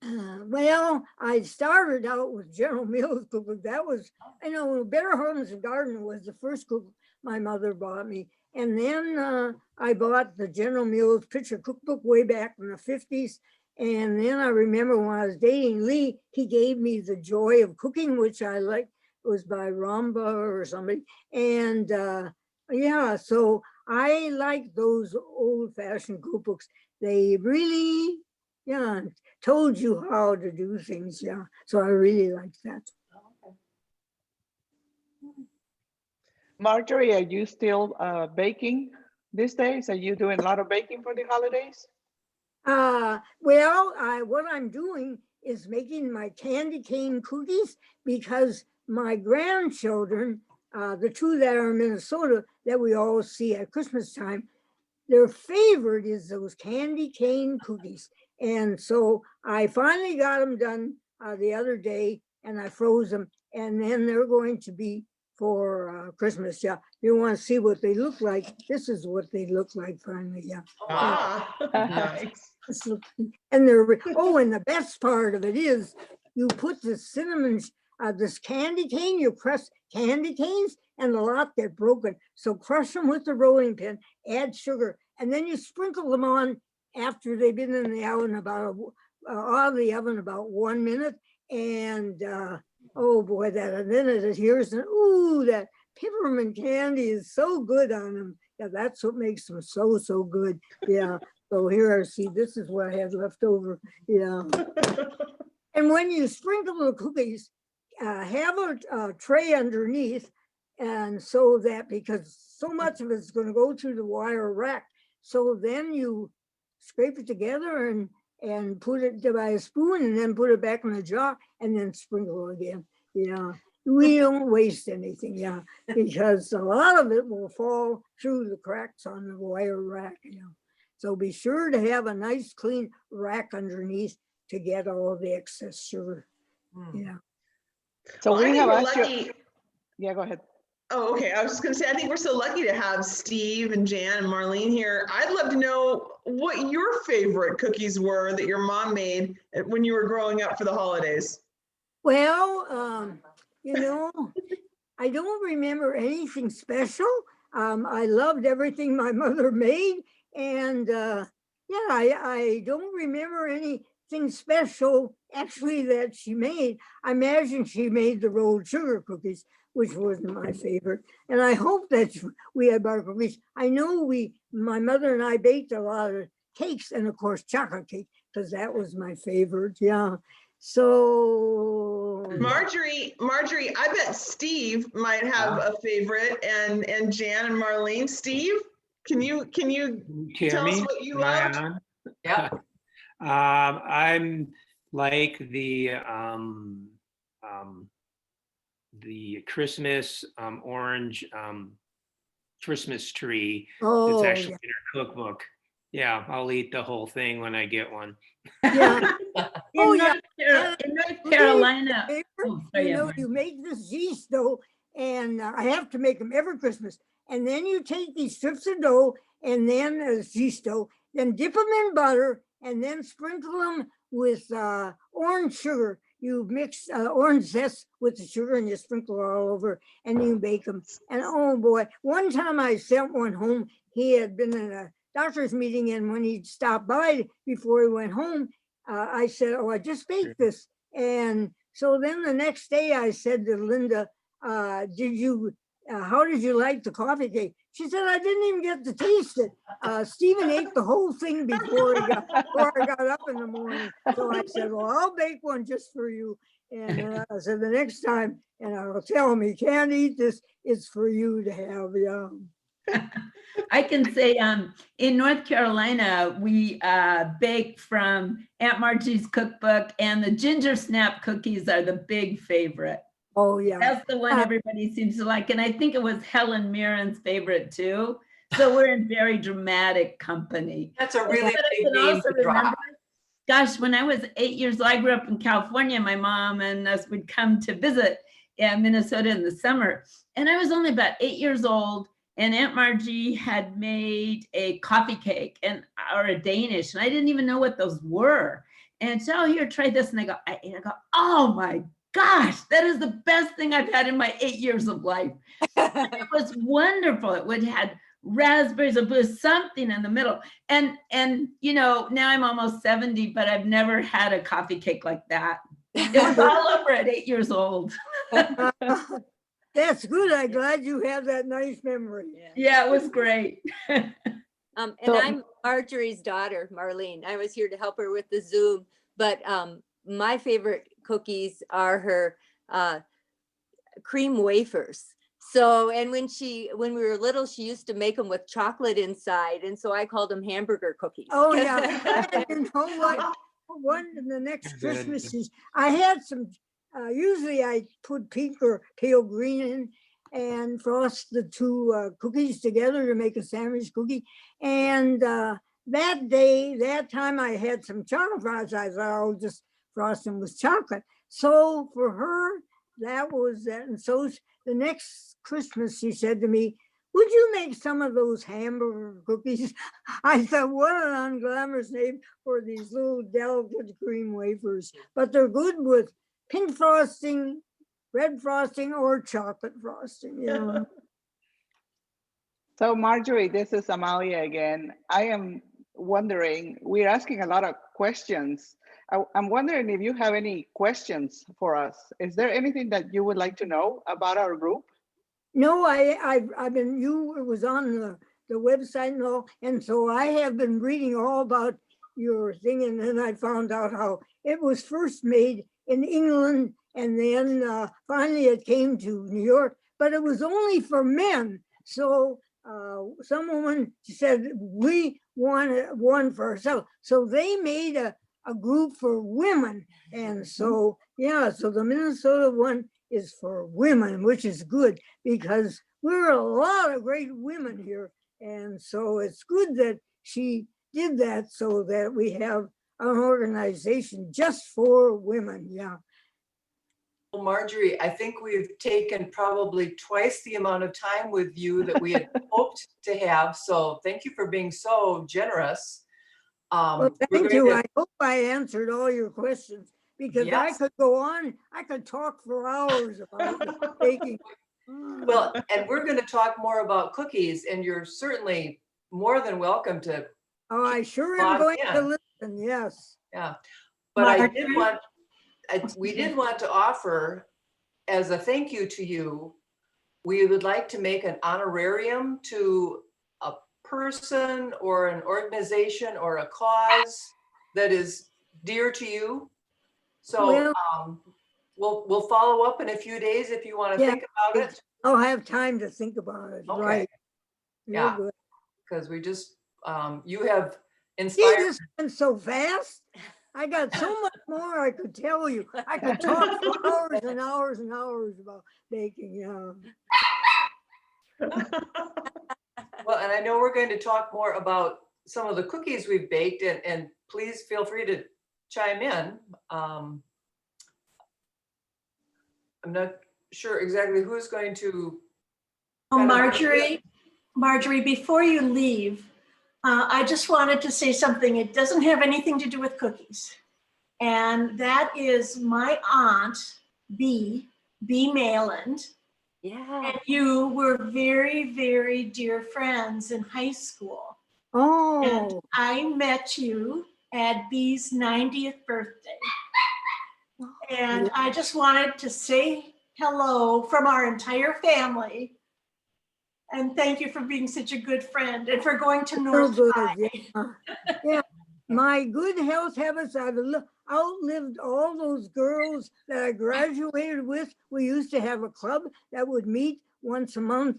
Well, I started out with General Mills cookbook. That was, I know, Better Homes and Garden was the first cookbook my mother bought me. And then I bought the General Mills picture cookbook way back in the 50s. And then I remember when I was dating Lee, he gave me The Joy of Cooking, which I liked. It was by Ramba or somebody. And yeah, so I like those old fashioned cookbooks. They really, yeah, told you how to do things. Yeah. So I really like that. Marjorie, are you still baking these days? Are you doing a lot of baking for the holidays? Well, what I'm doing is making my candy cane cookies because my grandchildren, the two that are in Minnesota that we all see at Christmas time, their favorite is those candy cane cookies. And so I finally got them done the other day and I froze them. And then they're going to be for Christmas. Yeah. You want to see what they look like? This is what they look like finally. Yeah. Ah, nice. And they're, oh, and the best part of it is you put the cinnamon, this candy cane, you press candy canes and a lot get broken. So crush them with the rolling pin, add sugar, and then you sprinkle them on after they've been in the oven about, out of the oven about 1 minute. And oh boy, that, and then it adheres, and ooh, that peppermint candy is so good on them. Yeah, that's what makes them so, so good. Yeah. So here I see, this is what I had left over. Yeah. And when you sprinkle the cookies, have a tray underneath, and so that, because so much of it's going to go through the wire rack, so then you scrape it together and put it by a spoon and then put it back in the jar and then sprinkle again. Yeah. We don't waste anything, yeah, because a lot of it will fall through the cracks on the wire rack, you know. So be sure to have a nice clean rack underneath to get all the excess sugar. Yeah. So Well, we have we're asked lucky. you. Yeah, go ahead. Oh, okay. I was just going to say, I think we're so lucky to have Steve and Jan and Marlene here. I'd love to know what your favorite cookies were that your mom made when you were growing up for the holidays. Well, you know, I don't remember anything special. I loved everything my mother made. And yeah, I don't remember anything special actually that she made. I imagine she made the rolled sugar cookies, which wasn't my favorite. And I hope that we had bar cookies. I know my mother and I baked a lot of cakes and of course chocolate cake, because that was my favorite. Yeah. So Marjorie, I bet Steve might have a favorite, and Jan and Marlene. Steve, can you tell us what you loved? Yeah. I'm like the Christmas orange Christmas tree. Oh, it's actually yeah. in our cookbook. Yeah, I'll eat the whole thing when I get one. Yeah. Oh, yeah. In North Carolina. Paper, Oh, sorry, you know, Evelyn. you make this yeast dough, and I have to make them every Christmas. And then you take these strips of dough and then yeast dough, then dip them in butter and then sprinkle them with orange sugar. You mix orange zest with the sugar and you sprinkle it all over and you bake them. And oh boy, one time I sent one home. He had been in a doctor's meeting, and when he stopped by before he went home, I said, oh, I just baked this. And so then the next day I said to Linda, how did you like the coffee cake? She said, I didn't even get to taste it. Stephen ate the whole thing before I got up in the morning. So I said, well, I'll bake one just for you. And I said, the next time, and I'll tell him he can't eat this, it's for you to have. Yeah. I can say in North Carolina, we bake from Aunt Margie's cookbook, and the ginger snap cookies are the big favorite. Oh, yeah. That's the one everybody seems to like. And I think it was Helen Mirren's favorite too. So we're in very dramatic company. That's a really big name to drop. Gosh, when I was 8 years old, I grew up in California. My mom and us would come to visit in Minnesota in the summer. And I was only about 8 years old. And Aunt Margie had made a coffee cake or a Danish. And I didn't even know what those were. And so, oh, here, try this. And I go, oh my gosh, that is the best thing I've had in my 8 years of life. It was wonderful. It had raspberries, it was something in the middle. And you know, now I'm almost 70, but I've never had a coffee cake like that. It was all over at 8 years old. That's good. I'm glad you have that nice memory. Yeah, it was great. And I'm Marjorie's daughter, Marlene. I was here to help her with the Zoom, but my favorite cookies are her cream wafers. So, and when we were little, she used to make them with chocolate inside. And so I called them hamburger cookies. Oh, yeah. You know what? One in the next Christmas is, I had some, usually I put pink or pale green in and frost the two cookies together to make a sandwich cookie. And that time I had some chocolate frost. I thought I'll just frost them with chocolate. So for her, that was that. And so the next Christmas, she said to me, would you make some of those hamburger cookies? I thought, what an unglamorous name for these little delicate cream wafers. But they're good with pink frosting, red frosting, or chocolate frosting. Yeah. So Marjorie, this is Amalia again. I am wondering, we're asking a lot of questions. I'm wondering if you have any questions for us. Is there anything that you would like to know about our group? No, I've been, it was on the website and all, and so I have been reading all about your thing, and then I found out how it was first made in England, and then finally it came to New York, but it was only for men. So some woman said, we want one for ourselves. So they made a group for women. And so, yeah, so the Minnesota one is for women, which is good because we're a lot of great women here. And so it's good that she did that so that we have an organization just for women. Yeah. Well, Marjorie, I think we've taken probably twice the amount of time with you that we had hoped to have. So thank you for being so generous. Well, thank you. I hope I answered all your questions because yes. I could go on. I could talk for hours about baking. Well, and we're going to talk more about cookies, and you're certainly more than welcome to. Oh, I sure am going to listen. Yes. Yeah, but we did want to offer, as a thank you to you, we would like to make an honorarium to a person or an organization or a cause that is dear to you. So we'll follow up in a few days if you want to think about it. I'll have time to think about it. Okay. Right. Yeah. Because we just, you have inspired. This went so fast. I got so much more I could tell you. I could talk for hours and hours and hours about baking. Yeah. Well, and I know we're going to talk more about some of the cookies we've baked, and please feel free to chime in. I'm not sure exactly who's going to. Oh, Marjorie, before you leave, I just wanted to say something. It doesn't have anything to do with cookies. And that is my aunt, B Mayland. Yeah. And you were very, very dear friends in high school. Oh. And I met you at B's 90th birthday. And I just wanted to say hello from our entire family. And thank you for being such a good friend and for going to North High. Yeah. My good health habits, I've outlived all those girls that I graduated with. We used to have a club that would meet once a month.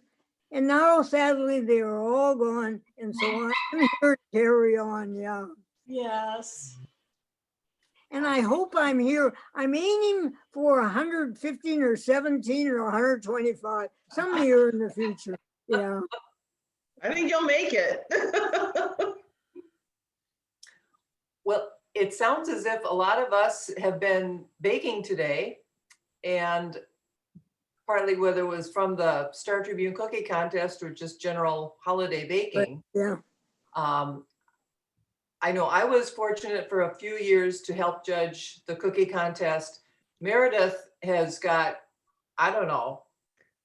And now, sadly, they are all gone. And so I'm here to carry on, yeah. Yes. And I hope I'm here. I'm aiming for 115 or 17 or 125, some year in the future. Yeah. I think you'll make it. Well, it sounds as if a lot of us have been baking today, and partly whether it was from the Star Tribune Cookie Contest or just general holiday baking. Yeah. I know I was fortunate for a few years to help judge the cookie contest. Meredith has got, I don't know,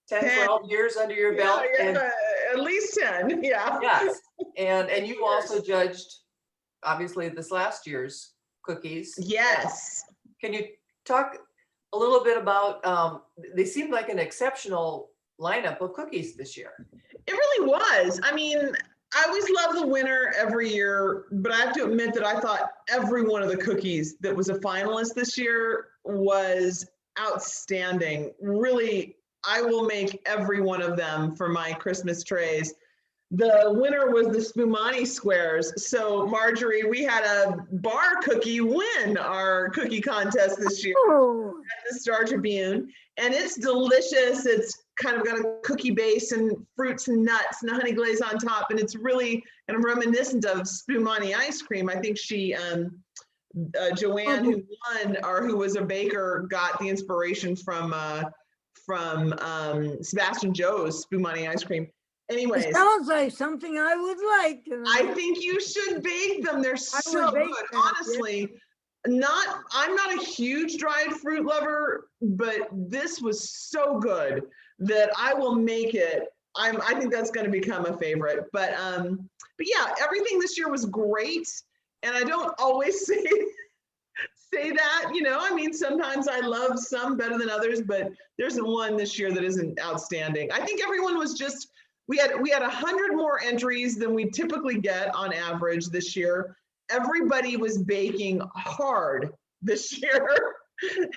10, 12 years under your belt. And at least 10, yeah. yes, and you also judged, obviously, this last year's cookies. Yes. Can you talk a little bit about, they seemed like an exceptional lineup of cookies this year. It really was. I mean, I always love the winner every year, but I have to admit that I thought every one of the cookies that was a finalist this year was outstanding. Really, I will make every one of them for my Christmas trays. The winner was the Spumani squares. So Marjorie, we had a bar cookie win our cookie contest this year at the Star Tribune. And it's delicious. It's kind of got a cookie base and fruits and nuts and a honey glaze on top. And it's really kind of reminiscent of Spumani ice cream. I think she, Joanne, who won, or who was a baker, got the inspiration from Sebastian Joe's Spumani ice cream. Anyways, it sounds like something I would like. I think you should bake them. They're so good. Honestly, I'm not a huge dried fruit lover, but this was so good that I will make it. I think that's going to become a favorite. But yeah, everything this year was great, and I don't always say that, you know. I mean, sometimes I love some better than others, but there's one this year that isn't outstanding. I think everyone was just. We had 100 more entries than we typically get on average this year. Everybody was baking hard this year.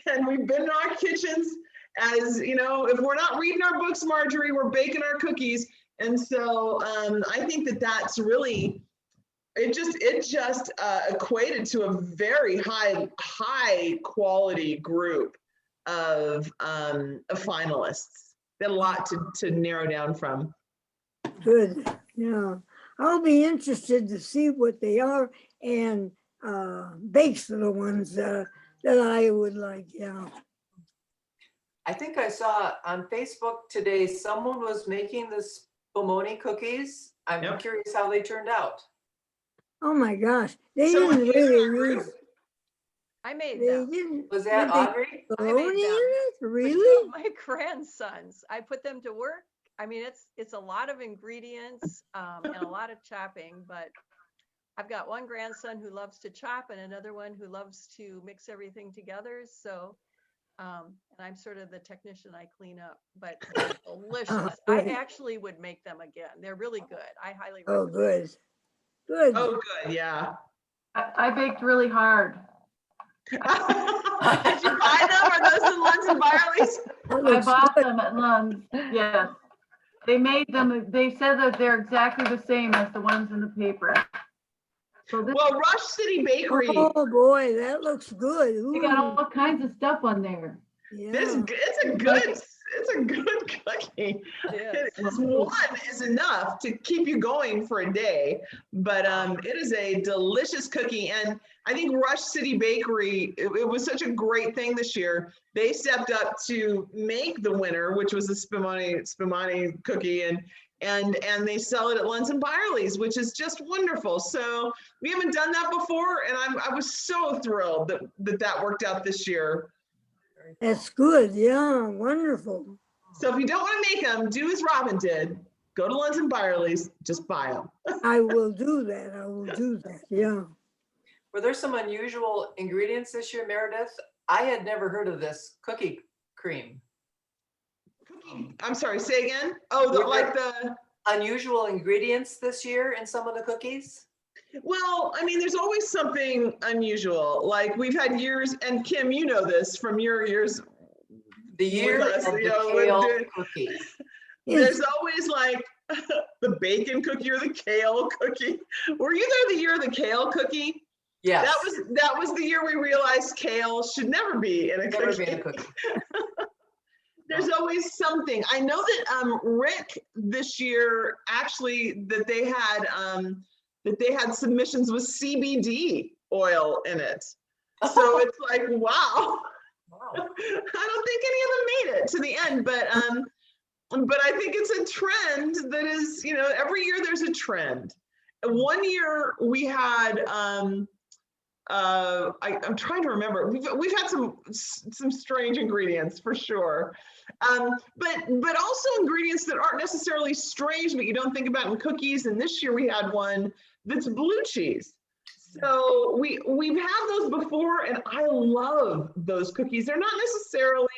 And we've been in our kitchens, as you know, if we're not reading our books, Marjorie, we're baking our cookies. And so I think that's really, it just equated to a very high quality group of finalists. They had a lot to narrow down from. Good. Yeah. I'll be interested to see what they are and bakes are the ones that I would like. Yeah. I think I saw on Facebook today, someone was making the Spumoni cookies. I'm curious how they turned out. Oh my gosh. They didn't really use. I made them. Was that Audrey? I made them. Really? My grandsons. I put them to work. I mean, it's a lot of ingredients and a lot of chopping, but I've got one grandson who loves to chop and another one who loves to mix everything together. So, and I'm sort of the technician, I clean up, but they're delicious. I actually would make them again. They're really good. I highly recommend. Oh, good. Good. Oh, good. Yeah. I baked really hard. Did you buy them? Are those the Lunds and Byerly's? I bought them at Lunds. Yes. They made them. They said that they're exactly the same as the ones in the paper. So this, well, Rush City Bakery. Oh boy, that looks good. Ooh. They got all kinds of stuff on there. Yeah. It's a good. it's a good cookie. It is. One is enough to keep you going for a day, but it is a delicious cookie. And I think Rush City Bakery, it was such a great thing this year. They stepped up to make the winner, which was the Spumani cookie, and they sell it at Lunds and Byerly's, which is just wonderful. So we haven't done that before, and I was so thrilled that worked out this year. That's good. Yeah, wonderful. So if you don't want to make them, do as Robin did. Go to Lunds and Byerly's, just buy them. I will do that. I will do that. Yeah. Were there some unusual ingredients this year, Meredith? I had never heard of this cookie cream. I'm sorry, say again? Oh, the unusual ingredients this year in some of the cookies? Well, I mean, there's always something unusual. Like we've had years, and Kim, you know this from your years. The year of the kale cookie. There's always like the bacon cookie or the kale cookie. Were you there the year of the kale cookie? Yes. That was the year we realized kale should never be in a cookie. There's always something. I know that Rick this year actually that they had submissions with CBD oil in it. So it's like, wow. I don't think any of them made it to the end, but I think it's a trend that is, you know, every year there's a trend. One year we had I'm trying to remember. We've had some strange ingredients for sure, but also ingredients that aren't necessarily strange, but you don't think about in cookies. And this year we had one that's blue cheese. So we've had those before, and I love those cookies. They're not necessarily.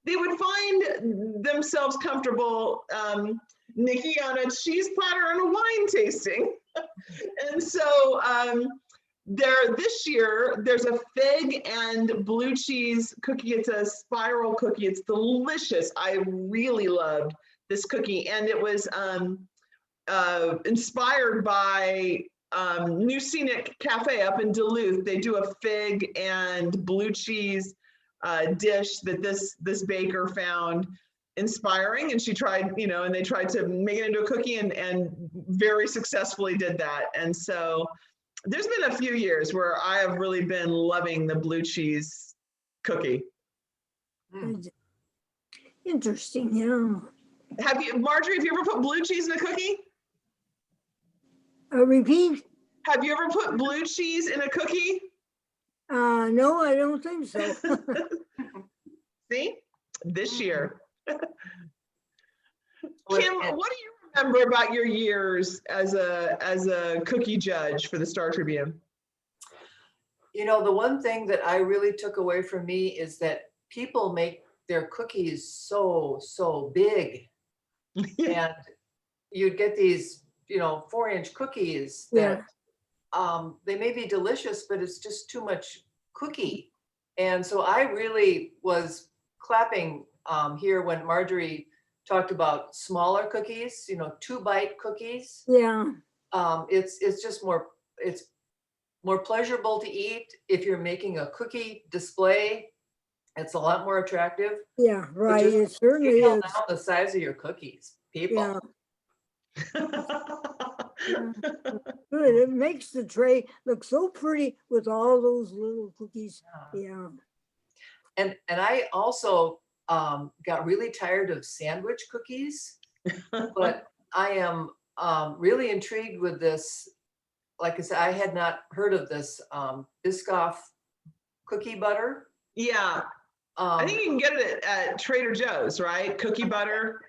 They would find themselves comfortable, Nikki, on a cheese platter and a wine tasting, and so. This year, there's a fig and blue cheese cookie. It's a spiral cookie. It's delicious. I really loved this cookie. And it was inspired by New Scenic Cafe up in Duluth. They do a fig and blue cheese dish that this baker found inspiring. And she tried, you know, and they tried to make it into a cookie and very successfully did that. And so there's been a few years where I have really been loving the blue cheese cookie. Interesting, yeah. Marjorie, have you ever put blue cheese in a cookie? Repeat? Have you ever put blue cheese in a cookie? No, I don't think so. See, this year. Kim, what do you remember about your years as a cookie judge for the Star Tribune? You know, the one thing that I really took away from me is that people make their cookies so big. And you'd get these, you know, 4-inch cookies that they may be delicious, but it's just too much cookie. And so I really was clapping here when Marjorie talked about smaller cookies, you know, 2-bite cookies. Yeah. It's just it's more pleasurable to eat. If you're making a cookie display, it's a lot more attractive. Yeah, right. It certainly is. Down the size of your cookies, people. Good. It makes the tray look so pretty with all those little cookies. Yeah. And I also got really tired of sandwich cookies, but I am really intrigued with this. Like I said, I had not heard of this Biscoff cookie butter. Yeah, I think you can get it at Trader Joe's, right? Cookie butter.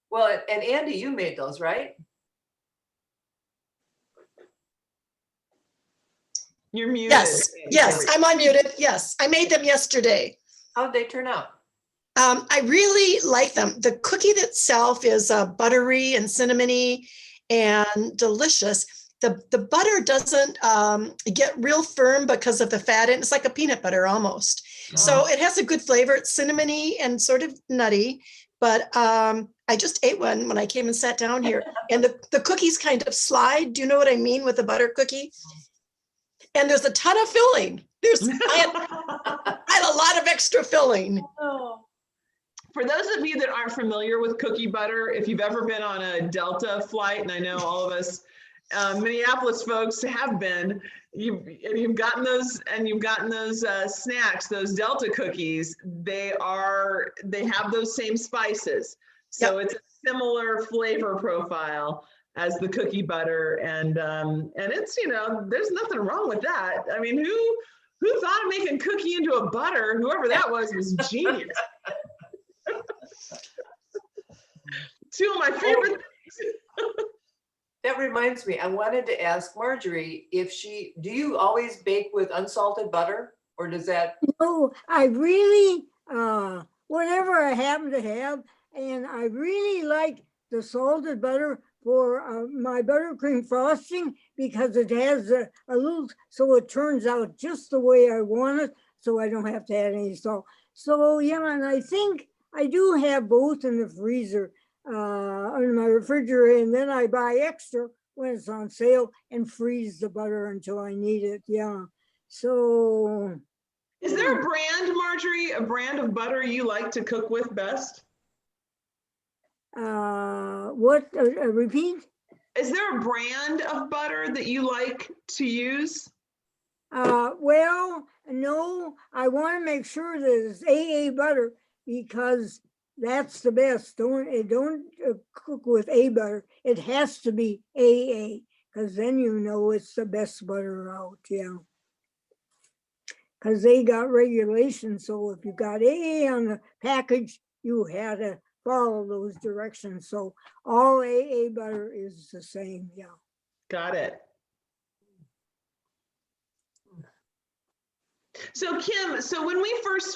Well, and Andy, you made those, right? You're muted. Yes, I'm unmuted. Yes, I made them yesterday. How'd they turn out? I really like them. The cookie itself is buttery and cinnamony and delicious. The butter doesn't get real firm because of the fat, and it's like a peanut butter almost. So it has a good flavor. It's cinnamony and sort of nutty, but I just ate one when I came and sat down here, and the cookies kind of slide. Do you know what I mean with the butter cookie? And there's a ton of filling. I had a lot of extra filling. For those of you that aren't familiar with cookie butter, if you've ever been on a Delta flight, and I know all of us Minneapolis folks have been, you've gotten those snacks, those Delta cookies. They have those same spices, so it's a similar flavor profile as the cookie butter, and it's, there's nothing wrong with that. I mean, who thought of making cookie into a butter? Whoever that was genius. Two of my favorite things. That reminds me, I wanted to ask Marjorie do you always bake with unsalted butter, or does that? No, I really, whatever I happen to have, and I really like the salted butter for my buttercream frosting because it has a little, so it turns out just the way I want it, so I don't have to add any salt. So yeah, and I think I do have both in the freezer, in my refrigerator, and then I buy extra when it's on sale and freeze the butter until I need it. Yeah. So. Is there a brand, Marjorie, a brand of butter you like to cook with best? What? Repeat? Is there a brand of butter that you like to use? Well, no, I want to make sure that it's AA butter because that's the best. Don't cook with A butter. It has to be AA because then it's the best butter out. Yeah. Because they got regulations. So if you got AA on the package, you had to follow those directions. So all AA butter is the same. Yeah. Got it. So Kim, when I first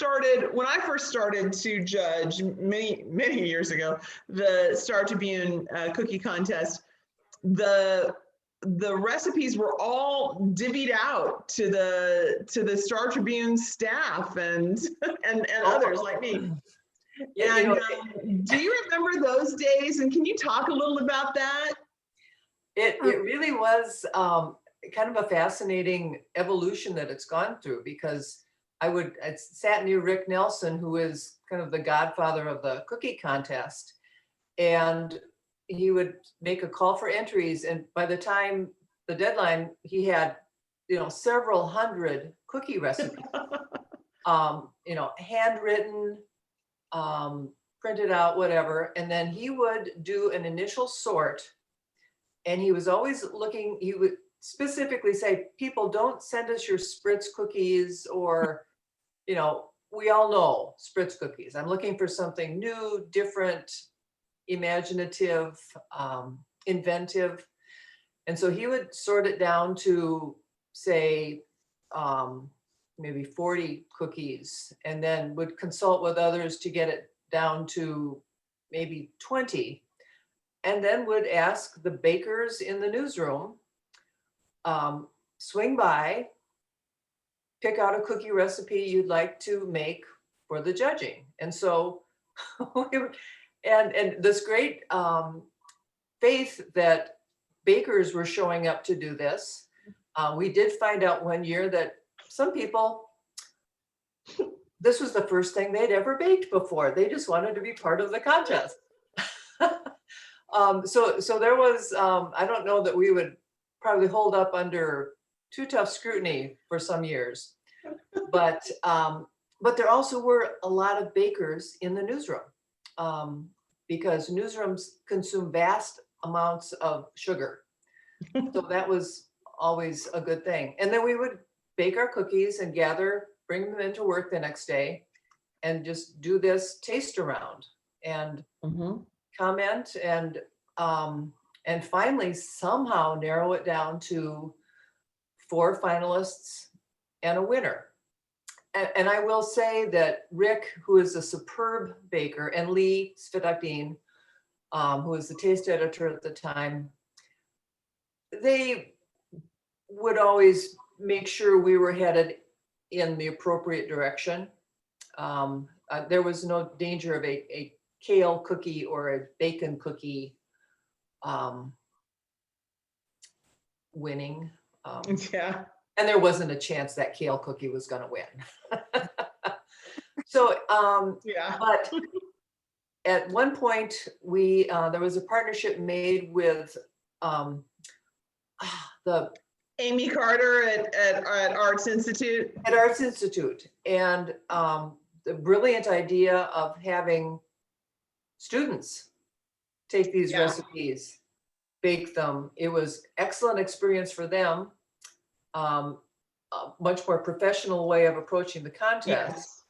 started to judge many years ago, the Star Tribune Cookie Contest, the recipes were all divvied out to the Star Tribune staff and others like me. And do you remember those days? And can you talk a little about that? It really was kind of a fascinating evolution that it's gone through, because I sat near Rick Nelson, who is kind of the godfather of the cookie contest, and he would make a call for entries, and by the time the deadline, he had several hundred cookie recipes, handwritten, printed out, whatever, and then he would do an initial sort, and he was always looking. He would specifically say, people, don't send us your spritz cookies, or we all know spritz cookies. I'm looking for something new, different, imaginative, inventive. And so he would sort it down to, say, maybe 40 cookies, and then would consult with others to get it down to maybe 20, and then would ask the bakers in the newsroom, swing by, pick out a cookie recipe you'd like to make for the judging. And so, and this great faith that bakers were showing up to do this. We did find out one year that some people, this was the first thing they'd ever baked before. They just wanted to be part of the contest. So there was, I don't know that we would probably hold up under too tough scrutiny for some years, but there also were a lot of bakers in the newsroom, because newsrooms consume vast amounts of sugar. So that was always a good thing. And then we would bake our cookies and bring them into work the next day and just do this taste around and comment and finally somehow narrow it down to 4 finalists and a winner. And I will say that Rick, who is a superb baker, and Lee Svedakdin, who was the taste editor at the time, they would always make sure we were headed in the appropriate direction. There was no danger of a kale cookie or a bacon cookie winning. Yeah. And there wasn't a chance that kale cookie was going to win. So, yeah. at one point, there was a partnership made with the Amy Carter at Arts Institute. At Arts Institute, and the brilliant idea of having students take these recipes, bake them. It was excellent experience for them. A much more professional way of approaching the contest. Yes.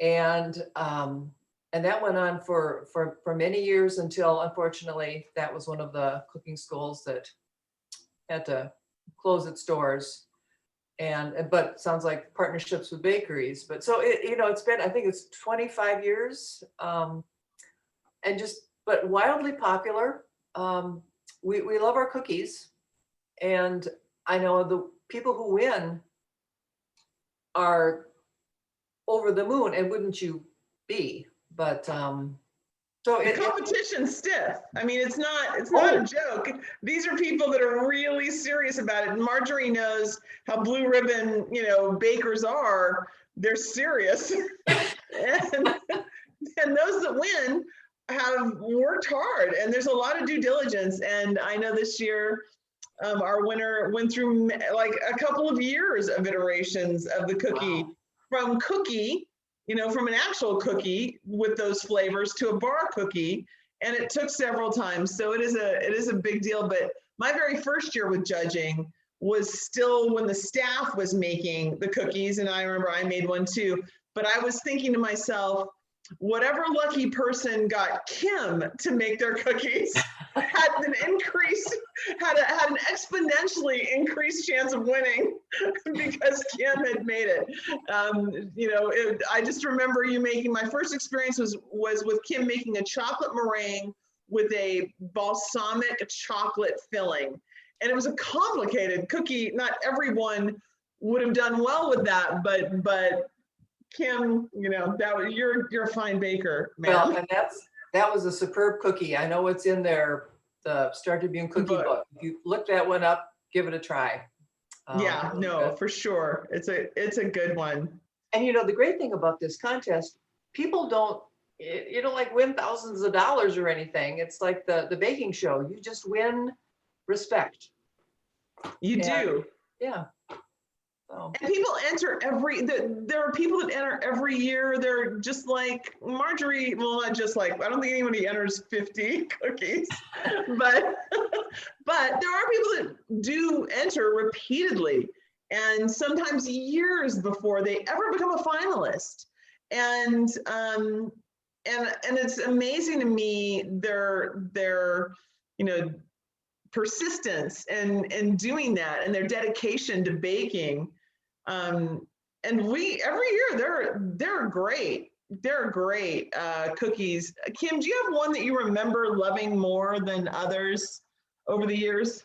And that went on for many years until, unfortunately, that was one of the cooking schools that had to close its doors. But it sounds like partnerships with bakeries. But so it's been, I think it's 25 years, but wildly popular. We love our cookies, and I know the people who win are over the moon, and wouldn't you be? But so the competition's stiff. I mean, it's not a joke. These are people that are really serious about it. And Marjorie knows how blue ribbon, bakers are. They're serious, and those that win have worked hard. And there's a lot of due diligence. And I know this year, our winner went through like a couple of years of iterations of the cookie, from cookie. From an actual cookie with those flavors to a bar cookie, and it took several times. So it is a big deal. But my very first year with judging was still when the staff was making the cookies, and I remember I made one too. But I was thinking to myself, whatever lucky person got Kim to make their cookies had an exponentially increased chance of winning because Kim had made it. I just remember my first experience was with Kim making a chocolate meringue with a balsamic chocolate filling. And it was a complicated cookie. Not everyone would have done well with that, but Kim, you're a fine baker, man. Well, and that was a superb cookie. I know it's in the Star Tribune Cookie book. If you look that one up, give it a try. For sure. It's a good one. And the great thing about this contest, people don't win thousands of dollars or anything. It's like the baking show. You just win respect. You do. Yeah. So. And people enter there are people that enter every year. They're just like Marjorie, well, not just like, I don't think anybody enters 50 cookies, but there are people that do enter repeatedly, and sometimes years before they ever become a finalist. And it's amazing to me their persistence and doing that, and their dedication to baking. And every year they're great. They're great cookies. Kim, do you have one that you remember loving more than others over the years?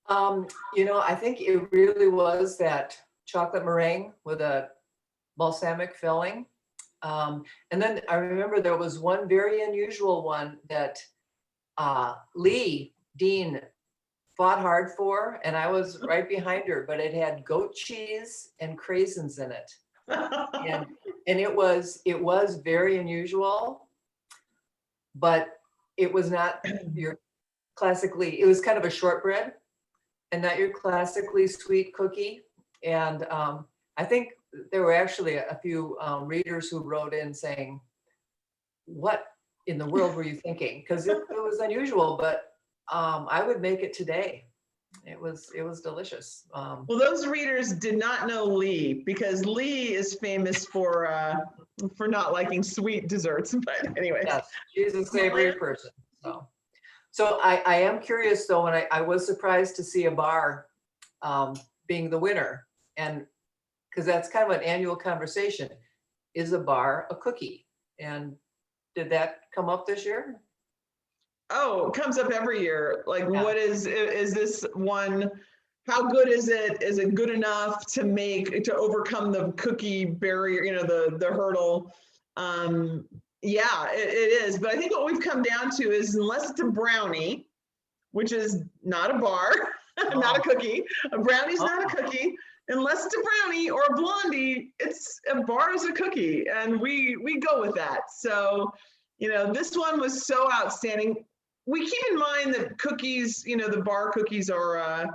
I think it really was that chocolate meringue with a balsamic filling. And then I remember there was one very unusual one that Lee Dean fought hard for, and I was right behind her, but it had goat cheese and craisins in it. And it was very unusual, but it was not it was kind of a shortbread and not your classically sweet cookie. And I think there were actually a few readers who wrote in saying, what in the world were you thinking? Because it was unusual, but I would make it today. It was delicious. Well, those readers did not know Lee, because Lee is famous for not liking sweet desserts. But anyway, yes, she's a savory person. So I am curious though, and I was surprised to see a bar being the winner, and because that's kind of an annual conversation: is a bar a cookie? And did that come up this year? Oh, it comes up every year. Like, what is this one? How good is it? Is it good enough to overcome the cookie barrier, the hurdle? Yeah, it is. But I think what we've come down to is, unless it's a brownie, which is not a bar, not a cookie, a brownie's not a cookie. Unless it's a brownie or a blondie, a bar is a cookie, and we go with that. So You know, this one was so outstanding. We keep in mind that cookies, you know, the bar cookies are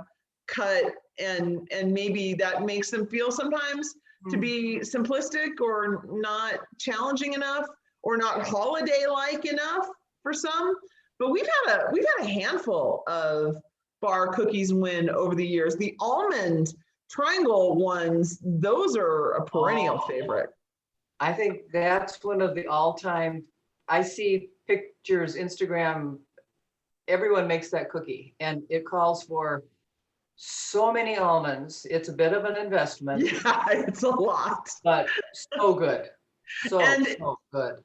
cut and maybe that makes them feel sometimes to be simplistic or not challenging enough or not holiday-like enough for some. But we've had a handful of bar cookies win over the years. The almond triangle ones, those are a perennial favorite. I think that's one of the all-time, I see pictures, Instagram, everyone makes that cookie and it calls for so many almonds. It's a bit of an investment. Yeah, it's a lot. But so good. So good.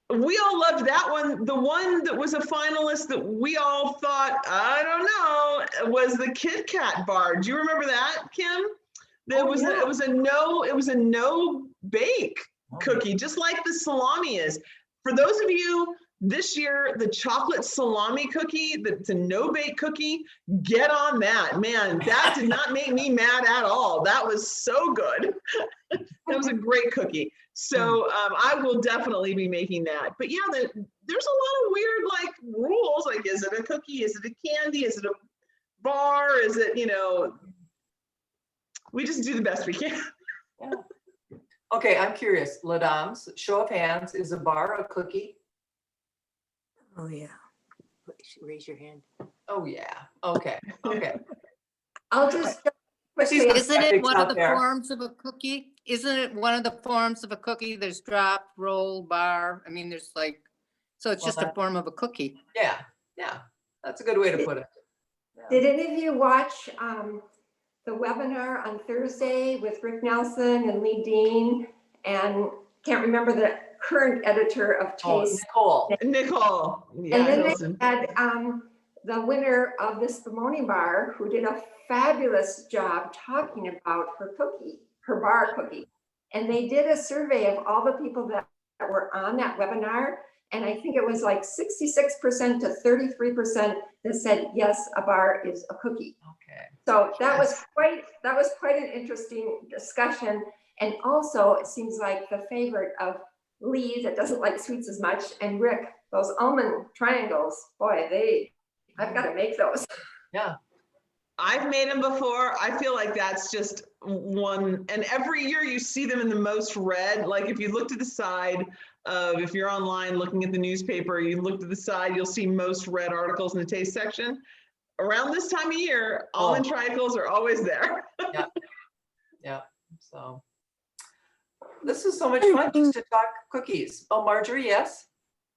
We all loved that one. The one that was a finalist that we all thought, I don't know, was the Kit Kat bar. Do you remember that, Kim? It was a no bake cookie, just like the salami is. For those of you this year, the chocolate salami cookie, that's a no bake cookie, get on that. Man, that did not make me mad at all. That was so good. That was a great cookie. So I will definitely be making that. But yeah, there's a lot of weird like rules. Like, is it a cookie? Is it a candy? Is it a bar? Is it, you know, we just do the best we can. Yeah. Okay, I'm curious. Ladams, show of hands, is a bar a cookie? Oh, yeah. Raise your hand. Oh, yeah. Okay. Okay. I'll just. Isn't it one of the forms of a cookie? Isn't it one of the forms of a cookie? There's drop, roll, bar. I mean, there's like, so it's just a form of a cookie. Yeah. Yeah. That's a good way to put it. Yeah. Did any of you watch the webinar on Thursday with Rick Nelson and Lee Dean and can't remember the current editor of Taste? Nicole. Yeah, and then they had the winner of the Spumoni bar who did a fabulous job talking about her cookie, her bar cookie. And they did a survey of all the people that were on that webinar. And I think it was like 66% to 33% that said, yes, a bar is a cookie. Okay. So that was quite an interesting discussion. And also it seems like the favorite of Lee that doesn't like sweets as much, and Rick, those almond triangles, boy, I've got to make those. Yeah. I've made them before. I feel like that's just one, and every year you see them in the most read. Like if you look to the side of, if you're online looking at the newspaper, you look to the side, you'll see most read articles in the taste section. Around this time of year, almond triangles are always there. Yeah. Yeah. So this is so much fun just to talk cookies. Oh, Marjorie, yes?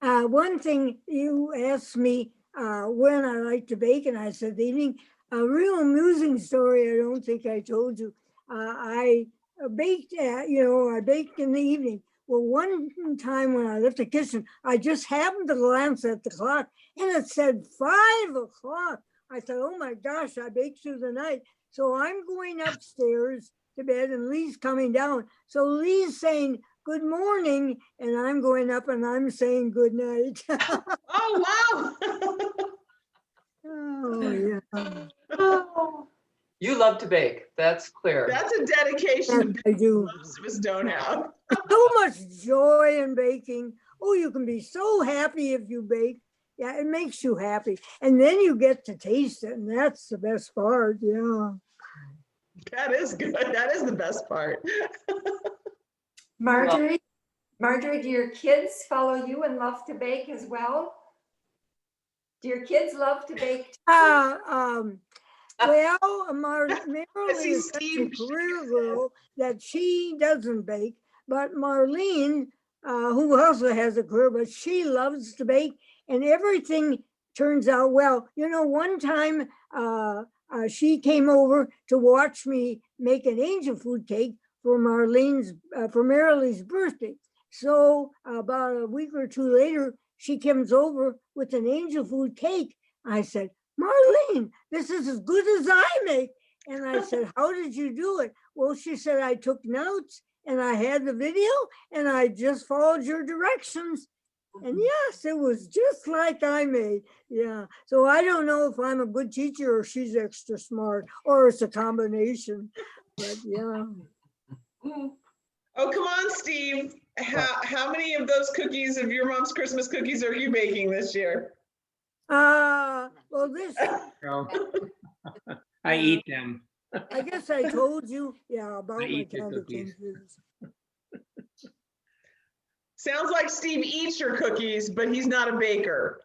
One thing you asked me when I like to bake, and I said the evening. A real amusing story, I don't think I told you. I baked, I baked in the evening. Well, one time when I left the kitchen, I just happened to glance at the clock and it said 5 o'clock. I thought, oh my gosh, I baked through the night. So I'm going upstairs to bed and Lee's coming down. So Lee's saying, good morning. And I'm going up and I'm saying good night. Oh, wow. Oh, yeah. Oh. You love to bake. That's clear. That's a dedication I do. Most of us don't have. So much joy in baking. Oh, you can be so happy if you bake. Yeah, it makes you happy. And then you get to taste it. And that's the best part. Yeah. That is good. That is the best part. Marjorie, do your kids follow you and love to bake as well? Do your kids love to bake? Well, Marilyn is such a career girl that she doesn't bake, but Marlene, who also has a career, but she loves to bake and everything turns out well. You know, one time she came over to watch me make an angel food cake for Marilee's birthday. So about a week or two later, she comes over with an angel food cake. I said, Marlene, this is as good as I make. And I said, how did you do it? Well, she said, I took notes and I had the video and I just followed your directions. And yes, it was just like I made. Yeah. So I don't know if I'm a good teacher or she's extra smart or it's a combination. But yeah. Oh, come on, Steve. How many of those cookies, of your mom's Christmas cookies, are you baking this year? Well, this, No. I eat them. I guess I told you, yeah, about I my eat the candy cookies. canes. Sounds like Steve eats your cookies, but he's not a baker.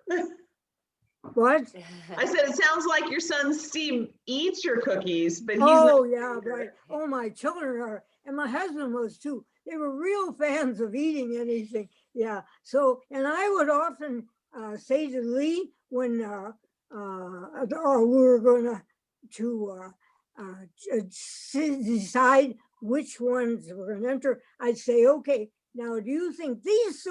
What? I said, it sounds like your son Steve eats your cookies, but he's Oh, not. yeah, right. Oh, my children are, and my husband was too. They were real fans of eating anything. Yeah. So, and I would often say to Lee when we were going to decide which ones we're going to enter, I'd say, okay, now do you think these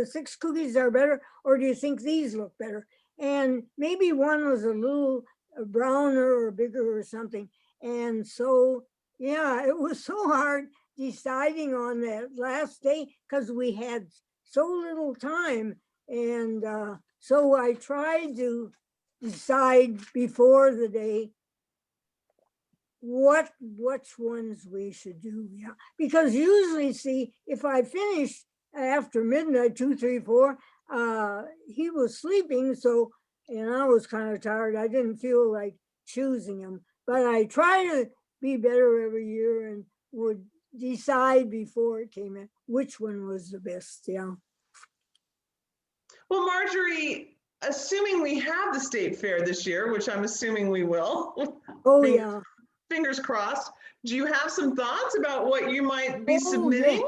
6 cookies are better, or do you think these look better? And maybe one was a little browner or bigger or something. And so, yeah, it was so hard deciding on that last day because we had so little time. And so I tried to decide before the day which ones we should do. Yeah, because usually, see, if I finished after midnight, 2, 3, 4, he was sleeping, so, and I was kind of tired. I didn't feel like choosing them, but I try to be better every year and would decide before it came in which one was the best. Yeah. Well, Marjorie, assuming we have the state fair this year, which I'm assuming we will. Oh, yeah. Fingers crossed. Do you have some thoughts about what you might be submitting?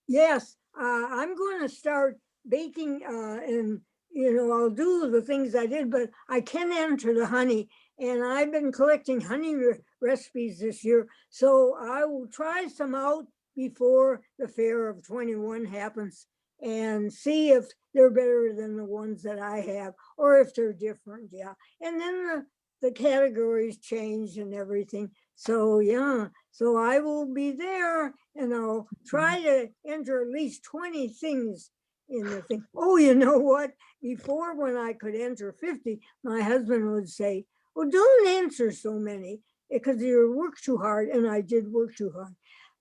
Yes, I'm going to start baking and, you know, I'll do the things I did, but I can enter the honey. And I've been collecting honey recipes this year. So I will try some out before the fair of 21 happens and see if they're better than the ones that I have or if they're different. Yeah. And then the categories change and everything. So yeah, so I will be there and I'll try to enter at least 20 things in the thing. Oh, you know what? Before, when I could enter 50, my husband would say, well, don't answer so many because you work too hard. And I did work too hard.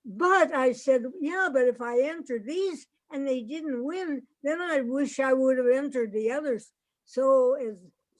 But I said, yeah, but if I entered these and they didn't win, then I wish I would have entered the others. So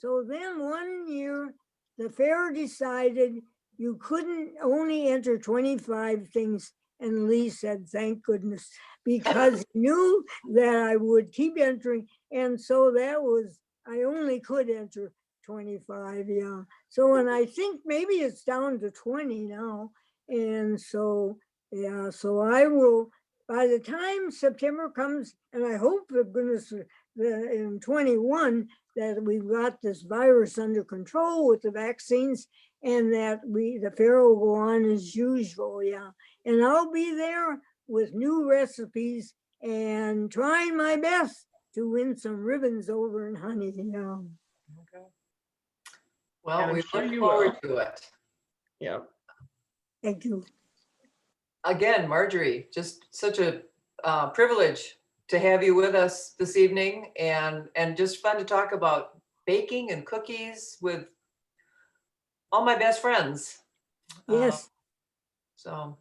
then one year, the fair decided you couldn't only enter 25 things. And Lee said, thank goodness, because he knew that I would keep entering. And so that was, I only could enter 25, yeah. So, and I think maybe it's down to 20 now. And so, yeah, so I will, by the time September comes, and I hope for goodness in 21, that we've got this virus under control with the vaccines and that the fair will go on as usual, yeah. And I'll be there with new recipes and trying my best to win some ribbons over in honey, yeah. Okay. Well, we sure look you forward will. to it. Yeah. Thank you. Again, Marjorie, just such a privilege to have you with us this evening and just fun to talk about baking and cookies with all my best friends. Yes. So.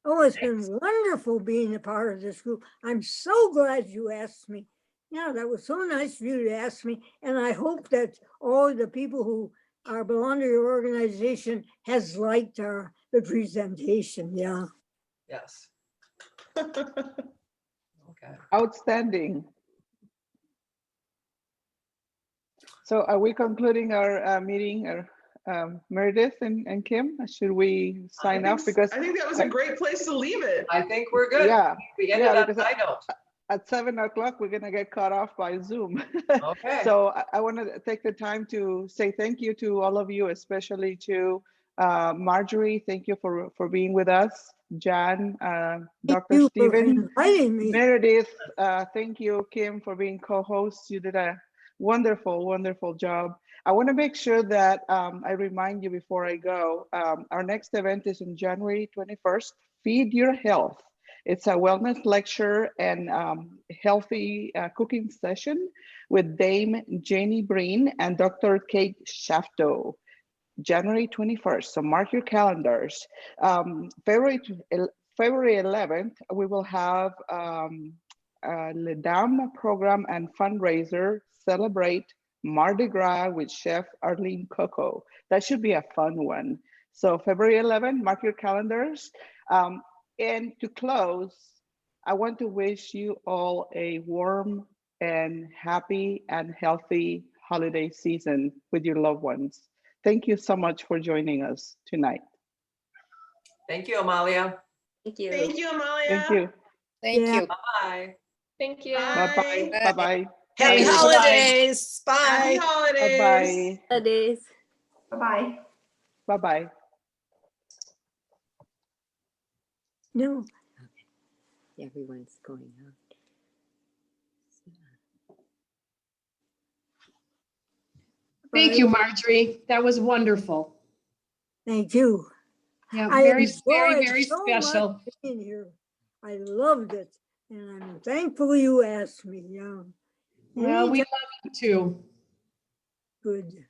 Oh, it's been wonderful being a part of this group. I'm so glad you asked me. Yeah, that was so nice of you to ask me. And I hope that all the people who belong to your organization has liked the presentation. Yeah. Yes. Okay. Outstanding. So are we concluding our meeting, Meredith and Kim? Should we sign off? Because I think that was a great place to leave it. I think we're good. Yeah. We ended on because high note. at 7 o'clock, we're going to get cut off by Zoom. Okay. So I want to take the time to say thank you to all of you, especially to Marjorie. Thank you for being with us. Jan, Dr. Stephen, Meredith, thank you, Kim, for being co-host. You did a wonderful, wonderful job. I want to make sure that I remind you before I go, our next event is on January 21st, Feed Your Health. It's a wellness lecture and healthy cooking session with Dame Janie Breen and Dr. Kate Shafto. January 21st, so mark your calendars. February February 11th, we will have a Le Dame program and fundraiser, Celebrate Mardi Gras with Chef Arlene Coco. That should be a fun one. So February 11th, mark your calendars. And to close, I want to wish you all a warm and happy and healthy holiday season with your loved ones. Thank you so much for joining us tonight. Thank you, Amalia. Thank you. Thank you, Amalia. Thank you. Thank you. Bye. Thank you. Bye-bye. Bye-bye. Happy Bye. holidays. Happy Bye. holidays. Bye-bye. Holidays. Bye-bye. Bye-bye. No. Everyone's going out. Thank you, Marjorie. That was wonderful. Thank you. Yeah, I very, enjoyed very so special. much being here. I loved it, and I'm thankful you asked me. Yeah. Well, we Anytime. love you too. Good.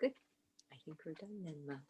Good. I think we're done then, Mom.